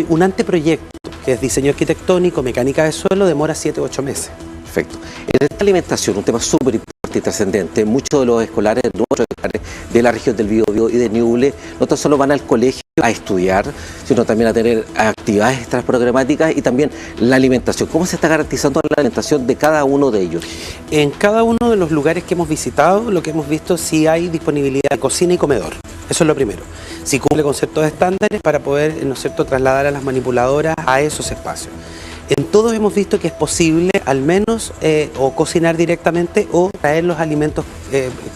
Un anteproyecto, que es diseño arquitectónico, mecánica de suelo, demora 7 u 8 meses. Perfecto. En esta alimentación, un tema súper importante y trascendente, muchos de los escolares, nuestros escolares de la región del Biobío y de Ñuble, no tan solo van al colegio a estudiar, sino también a tener actividades extraprogramáticas y también la alimentación. ¿Cómo se está garantizando la alimentación de cada uno de ellos? En cada uno de los lugares que hemos visitado, lo que hemos visto, sí hay disponibilidad de cocina y comedor. Eso es lo primero. Si cumple con ciertos estándares para poder, ¿no es cierto?, trasladar a las manipuladoras a esos espacios. En todos hemos visto que es posible al menos o cocinar directamente o traer los alimentos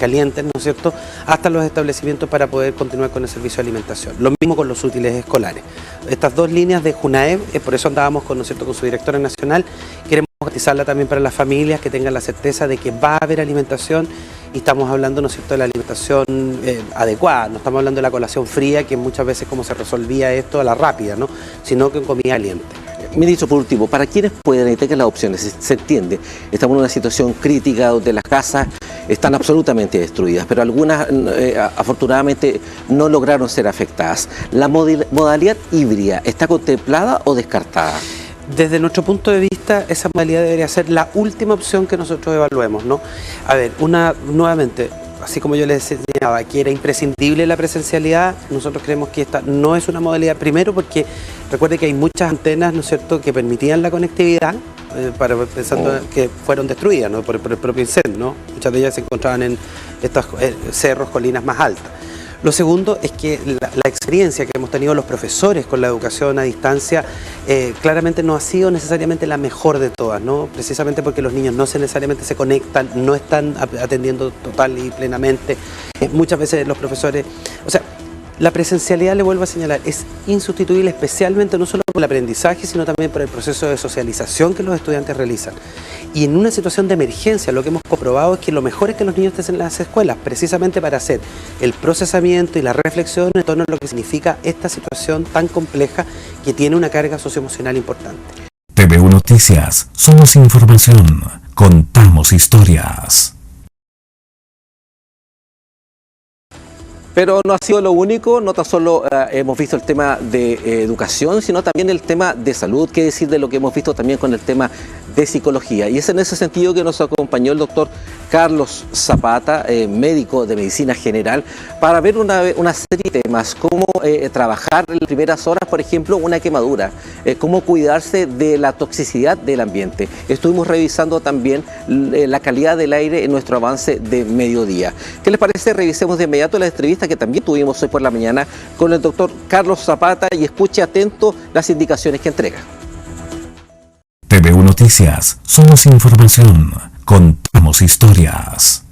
calientes, ¿no es cierto?, hasta los establecimientos para poder continuar con el servicio de alimentación. Lo mismo con los útiles escolares. Estas dos líneas de Junaev, por eso andábamos con, ¿no es cierto?, con su directora nacional, queremos garantizarla también para las familias, que tengan la certeza de que va a haber alimentación, y estamos hablando, ¿no es cierto?, de la alimentación adecuada, no estamos hablando de la colación fría, que muchas veces como se resolvía esto a la rápida, ¿no?, sino que en comida caliente. Ministro, por último, para quienes pueden y tengan las opciones, se entiende, estamos en una situación crítica donde las casas están absolutamente destruidas, pero algunas afortunadamente no lograron ser afectadas. ¿La modalidad híbrida está contemplada o descartada? Desde nuestro punto de vista, esa modalidad debería ser la última opción que nosotros evaluemos, ¿no? A ver, nuevamente, así como yo les señalaba, que era imprescindible la presencialidad, nosotros creemos que esta no es una modalidad, primero porque recuerde que hay muchas antenas, ¿no es cierto?, que permitían la conectividad, pensando que fueron destruidas, ¿no?, por el propio incendio, ¿no? Muchas de ellas se encontraban en estos cerros, colinas más altas. Lo segundo es que la experiencia que hemos tenido los profesores con la educación a distancia claramente no ha sido necesariamente la mejor de todas, ¿no? Precisamente porque los niños no necesariamente se conectan, no están atendiendo total y plenamente. Muchas veces los profesores, o sea, la presencialidad, le vuelvo a señalar, es insustituible, especialmente no solo por el aprendizaje, sino también por el proceso de socialización que los estudiantes realizan. Y en una situación de emergencia, lo que hemos comprobado es que lo mejor es que los niños estén en las escuelas, precisamente para hacer el procesamiento y la reflexión en torno a lo que significa esta situación tan compleja que tiene una carga socioemocional importante. TVU Noticias, somos información, contamos historias. Pero no ha sido lo único, no tan solo hemos visto el tema de educación, sino también el tema de salud, qué decir de lo que hemos visto también con el tema de psicología. Y es en ese sentido que nos acompañó el doctor Carlos Zapata, médico de medicina general, para ver una serie de temas, cómo trabajar en las primeras horas, por ejemplo, una quemadura, cómo cuidarse de la toxicidad del ambiente. Estuvimos revisando también la calidad del aire en nuestro avance de mediodía. ¿Qué les parece? Revisemos de inmediato la entrevista que también tuvimos hoy por la mañana con el doctor Carlos Zapata y escuche atento las indicaciones que entrega. TVU Noticias, somos información, contamos historias.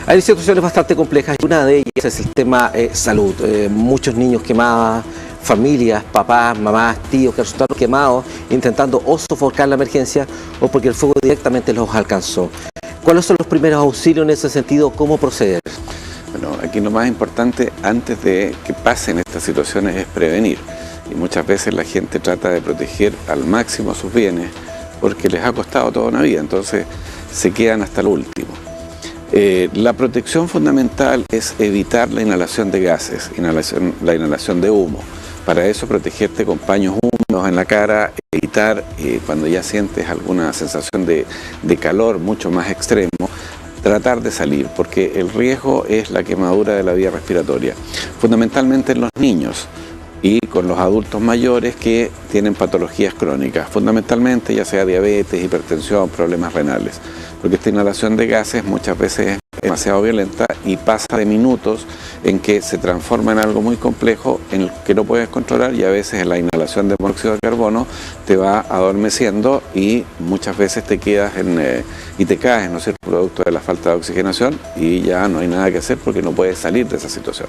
Hay situaciones bastante complejas y una de ellas es el tema salud. Muchos niños quemados, familias, papás, mamás, tíos que resultaron quemados intentando o sofocar la emergencia o porque el fuego directamente los alcanzó. ¿Cuáles son los primeros auxilios en ese sentido? ¿Cómo proceder? Bueno, aquí lo más importante antes de que pasen estas situaciones es prevenir. Y muchas veces la gente trata de proteger al máximo sus bienes porque les ha costado toda una vida, entonces se quedan hasta lo último. La protección fundamental es evitar la inhalación de gases, la inhalación de humo. Para eso protegerte con paños húmedos húmedos en la cara, evitar cuando ya sientes alguna sensación de calor mucho más extremo, tratar de salir, porque el riesgo es la quemadura de la vía respiratoria, fundamentalmente en los niños y con los adultos mayores que tienen patologías crónicas, fundamentalmente ya sea diabetes, hipertensión, problemas renales, porque esta inhalación de gases muchas veces es demasiado violenta y pasa de minutos en que se transforma en algo muy complejo en el que no puedes controlar, y a veces en la inhalación de monóxido de carbono te va adormeciendo y muchas veces te quedas y te caes, ¿no es cierto?, producto de la falta de oxigenación, y ya no hay nada que hacer porque no puedes salir de esa situación.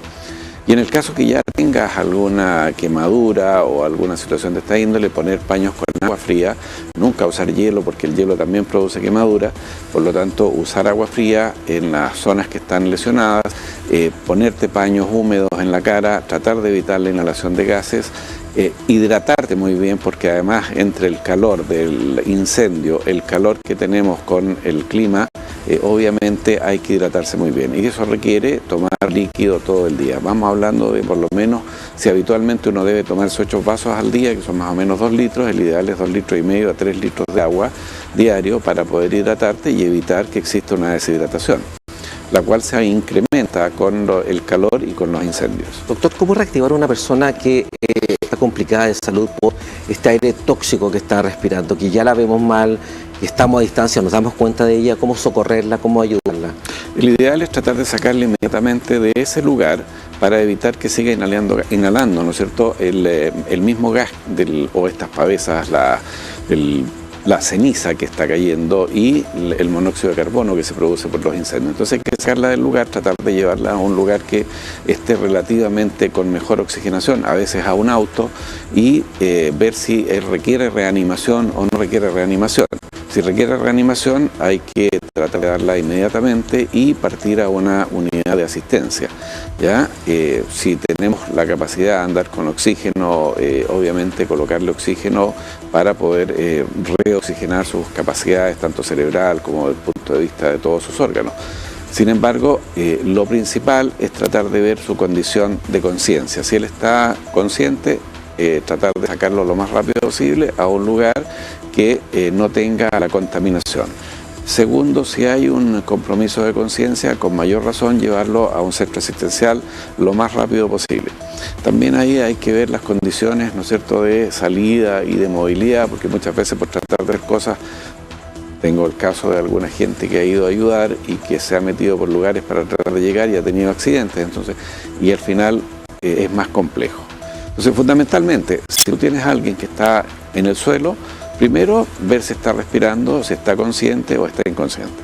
Y en el caso que ya tengas alguna quemadura o alguna situación de esta índole, poner paños con agua fría, nunca usar hielo porque el hielo también produce quemadura, por lo tanto usar agua fría en las zonas que están lesionadas, ponerte paños húmedos en la cara, tratar de evitar la inhalación de gases, hidratarte muy bien, porque además entre el calor del incendio, el calor que tenemos con el clima, obviamente hay que hidratarse muy bien, y eso requiere tomar líquido todo el día. Vamos hablando de por lo menos, si habitualmente uno debe tomarse 8 vasos al día, que son más o menos 2 litros, el ideal es 2,5 litros a 3 litros de agua diario para poder hidratarte y evitar que exista una deshidratación, la cual se incrementa con el calor y con los incendios. Doctor, ¿cómo reactivar a una persona que está complicada de salud por este aire tóxico que está respirando, que ya la vemos mal, que estamos a distancia, nos damos cuenta de ella? ¿Cómo socorrerla, cómo ayudarla? El ideal es tratar de sacarla inmediatamente de ese lugar para evitar que siga inhalando, ¿no es cierto?, el mismo gas o estas pavesas, la ceniza que está cayendo y el monóxido de carbono que se produce por los incendios. Entonces hay que sacarla del lugar, tratar de llevarla a un lugar que esté relativamente con mejor oxigenación, a veces a un auto, y ver si requiere reanimación o no requiere reanimación. Si requiere reanimación hay que tratar de darla inmediatamente y partir a una unidad de asistencia, ¿ya? Si tenemos la capacidad de andar con oxígeno, obviamente colocarle oxígeno para poder reoxigenar sus capacidades, tanto cerebral como desde el punto de vista de todos sus órganos. Sin embargo, lo principal es tratar de ver su condición de conciencia. Si él está consciente, tratar de sacarlo lo más rápido posible a un lugar que no tenga la contaminación. Segundo, si hay un compromiso de conciencia, con mayor razón llevarlo a un centro asistencial lo más rápido posible. También ahí hay que ver las condiciones, ¿no es cierto?, de salida y de movilidad, porque muchas veces por tratar de hacer cosas, tengo el caso de alguna gente que ha ido a ayudar y que se ha metido por lugares para tratar de llegar y ha tenido accidentes, entonces, y al final es más complejo. Entonces, fundamentalmente, si tú tienes a alguien que está en el suelo, primero ver si está respirando, si está consciente o está inconsciente.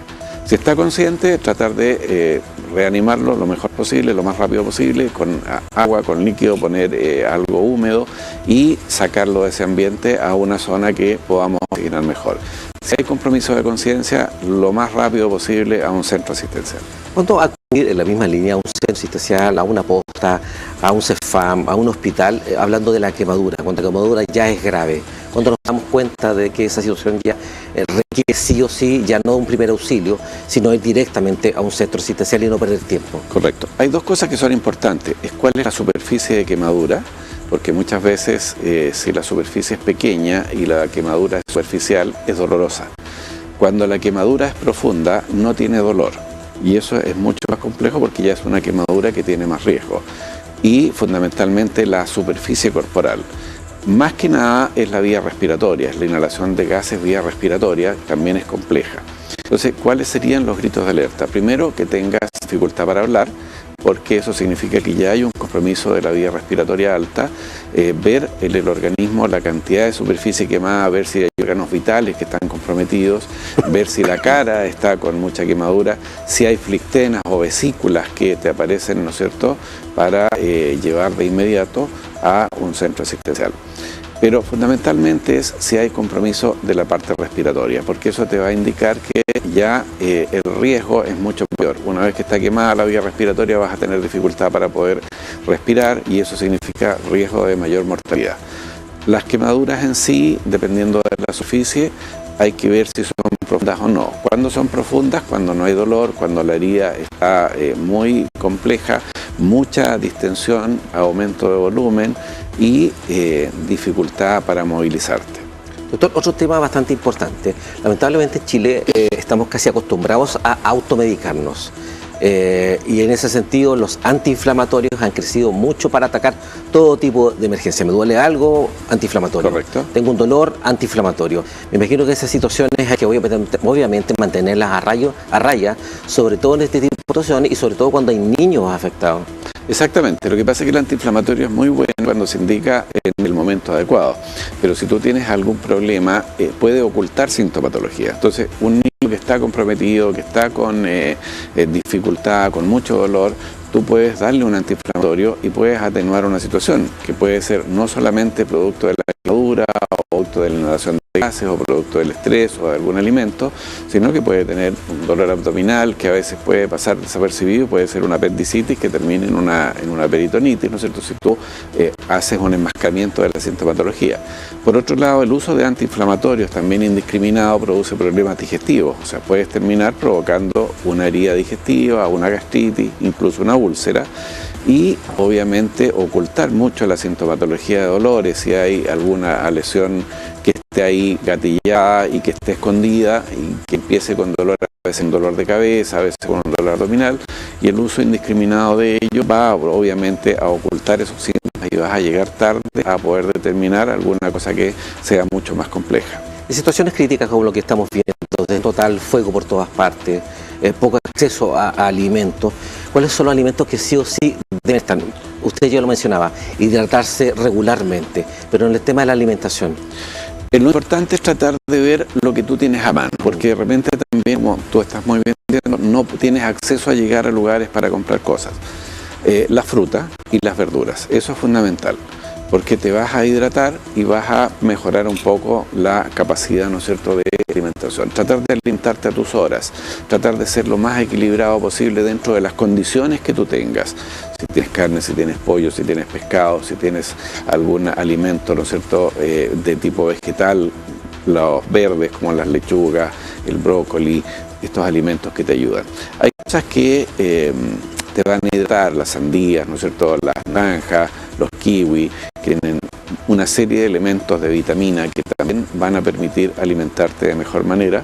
Si está consciente, tratar de reanimarlo lo mejor posible, lo más rápido posible, con agua, con líquido, poner algo húmedo y sacarlo de ese ambiente a una zona que podamos oxigenar mejor. Si hay compromiso de conciencia, lo más rápido posible a un centro asistencial. ¿Cuánto acudir en la misma línea a un centro asistencial, a una posta, a un CEFAM, a un hospital, hablando de la quemadura, cuando la quemadura ya es grave? Cuando nos damos cuenta de que esa situación ya requiere sí o sí, ya no un primer auxilio, sino ir directamente a un centro asistencial y no perder tiempo. Correcto. Hay dos cosas que son importantes. Es cuál es la superficie de quemadura, porque muchas veces si la superficie es pequeña y la quemadura es superficial, es dolorosa. Cuando la quemadura es profunda, no tiene dolor. Y eso es mucho más complejo porque ya es una quemadura que tiene más riesgo. Y fundamentalmente la superficie corporal. Más que nada es la vía respiratoria, es la inhalación de gases vía respiratoria, también es compleja. Entonces, ¿cuáles serían los gritos de alerta? Primero, que tengas dificultad para hablar, porque eso significa que ya hay un compromiso de la vía respiratoria alta, ver en el organismo la cantidad de superficie quemada, ver si hay órganos vitales que están comprometidos, ver si la cara está con mucha quemadura, si hay flictenas o vesículas que te aparecen, ¿no es cierto?, para llevar de inmediato a un centro asistencial. Pero fundamentalmente es si hay compromiso de la parte respiratoria, porque eso te va a indicar que ya el riesgo es mucho peor. Una vez que está quemada la vía respiratoria vas a tener dificultad para poder respirar y eso significa riesgo de mayor mortalidad. Las quemaduras en sí, dependiendo de la superficie, hay que ver si son profundas o no. ¿Cuándo son profundas? Cuando no hay dolor, cuando la herida está muy compleja, mucha distensión, aumento de volumen y dificultad para movilizarte. Doctor, otro tema bastante importante. Lamentablemente en Chile estamos casi acostumbrados a automedicarnos. Y en ese sentido los antiinflamatorios han crecido mucho para atacar todo tipo de emergencia. Me duele algo, antiinflamatorio. Correcto. Tengo un dolor, antiinflamatorio. Me imagino que esas situaciones hay que obviamente mantenerlas a raya, sobre todo en este tipo de situaciones y sobre todo cuando hay niños afectados. Exactamente, lo que pasa es que el antiinflamatorio es muy bueno cuando se indica en el momento adecuado, pero si tú tienes algún problema puede ocultar sintomatología. Entonces un niño que está comprometido, que está con dificultad, con mucho dolor, tú puedes darle un antiinflamatorio y puedes atenuar una situación que puede ser no solamente producto de la quemadura o producto de la inhalación de gases o producto del estrés o de algún alimento, sino que puede tener un dolor abdominal que a veces puede pasar desapercibido, puede ser una apendicitis que termine en una peritonitis, ¿no es cierto?, si tú haces un enmascaramiento de la sintomatología. Por otro lado, el uso de antiinflamatorios también indiscriminado produce problemas digestivos, o sea, puedes terminar provocando una herida digestiva, una gastritis, incluso una úlcera, y obviamente ocultar mucho la sintomatología de dolores, si hay alguna lesión que esté ahí gatillada y que esté escondida y que empiece con dolor, a veces un dolor de cabeza, a veces con un dolor abdominal, y el uso indiscriminado de ello va obviamente a ocultar esos síntomas y vas a llegar tarde a poder determinar alguna cosa que sea mucho más compleja. En situaciones críticas como lo que estamos viendo, de total fuego por todas partes, poco acceso a alimentos, ¿cuáles son los alimentos que sí o sí deben estar? Usted ya lo mencionaba, hidratarse regularmente, pero en el tema de la alimentación. Lo importante es tratar de ver lo que tú tienes a mano, porque de repente también, como tú estás muy bien diciendo, no tienes acceso a llegar a lugares para comprar cosas. La fruta y las verduras, eso es fundamental, porque te vas a hidratar y vas a mejorar un poco la capacidad, ¿no es cierto?, de alimentación. Tratar de alimentarte a tus horas, tratar de ser lo más equilibrado posible dentro de las condiciones que tú tengas. Si tienes carne, si tienes pollo, si tienes pescado, si tienes algún alimento, ¿no es cierto?, de tipo vegetal, los verdes como las lechugas, el brócoli, estos alimentos que te ayudan. Hay cosas que te van a hidratar, las sandías, ¿no es cierto?, las naranjas, los kiwis, que tienen una serie de elementos de vitamina que también van a permitir alimentarte de mejor manera.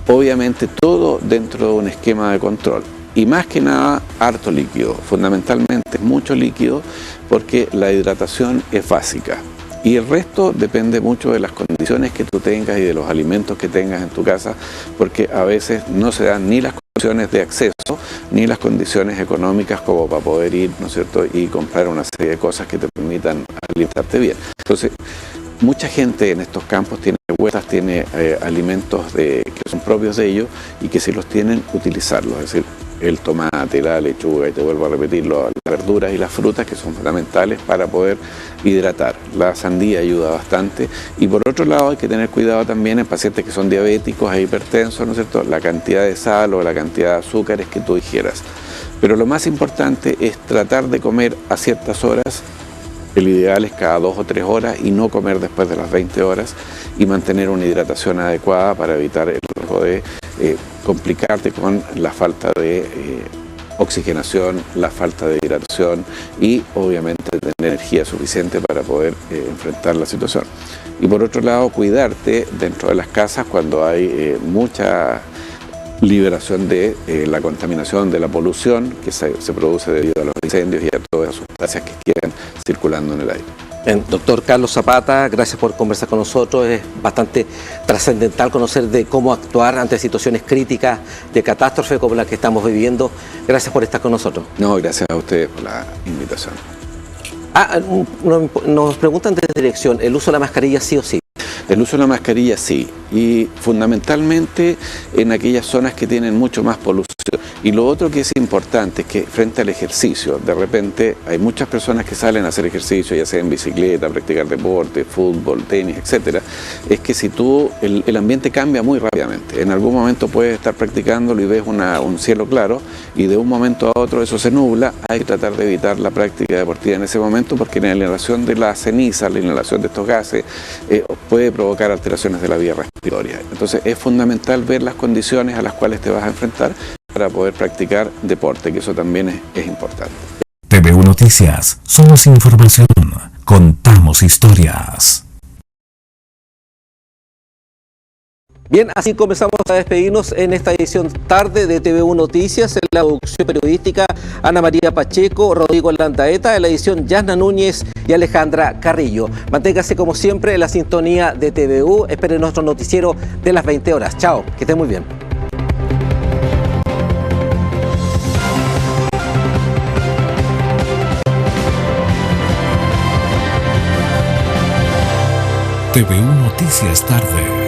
Obviamente todo dentro de un esquema de control. Y más que nada, harto líquido. Fundamentalmente mucho líquido porque la hidratación es básica. Y el resto depende mucho de las condiciones que tú tengas y de los alimentos que tengas en tu casa, porque a veces no se dan ni las condiciones de acceso ni las condiciones económicas como para poder ir, ¿no es cierto?, y comprar una serie de cosas que te permitan alimentarte bien. Entonces, mucha gente en estos campos tiene huertas, tiene alimentos que son propios de ellos y que si los tienen, utilizarlos. Es decir, el tomate, la lechuga, y te vuelvo a repetir, las verduras y las frutas que son fundamentales para poder hidratar. La sandía ayuda bastante. Y por otro lado hay que tener cuidado también en pacientes que son diabéticos e hipertensos, ¿no es cierto?, la cantidad de sal o la cantidad de azúcares que tú ingieras. Pero lo más importante es tratar de comer a ciertas horas. El ideal es cada 2 o 3 horas y no comer después de las 20 horas y mantener una hidratación adecuada para evitar el riesgo de complicarte con la falta de oxigenación, la falta de hidratación y obviamente tener energía suficiente para poder enfrentar la situación. Y por otro lado, cuidarte dentro de las casas cuando hay mucha liberación de la contaminación, de la polución que se produce debido a los incendios y a todas las sustancias que quedan circulando en el aire. Doctor Carlos Zapata, gracias por conversar con nosotros. Es bastante trascendental conocer de cómo actuar ante situaciones críticas de catástrofe como la que estamos viviendo. Gracias por estar con nosotros. No, gracias a ustedes por la invitación. Nos preguntan desde dirección, ¿el uso de la mascarilla sí o sí? El uso de la mascarilla sí, y fundamentalmente en aquellas zonas que tienen mucho más polución. Y lo otro que es importante es que frente al ejercicio, de repente hay muchas personas que salen a hacer ejercicio, ya sea en bicicleta, practicar deporte, fútbol, tenis, etcétera, es que si tú, el ambiente cambia muy rápidamente. En algún momento puedes estar practicándolo y ves un cielo claro y de un momento a otro eso se nubla. Hay que tratar de evitar la práctica deportiva en ese momento porque la inhalación de la ceniza, la inhalación de estos gases puede provocar alteraciones de la vía respiratoria. Entonces es fundamental ver las condiciones a las cuales te vas a enfrentar para poder practicar deporte, que eso también es importante. TVU Noticias, somos información. Contamos historias. Bien, así comenzamos a despedirnos en esta edición tarde de TV1 Noticias. En la producción periodística, Ana María Pacheco, Rodrigo Landaeta. En la edición, Yasna Núñez y Alejandra Carrillo. Manténgase como siempre en la sintonía de TVU. Esperen nuestro noticiero de las 20 horas. Chao, que estén muy bien. TVU Noticias Tarde.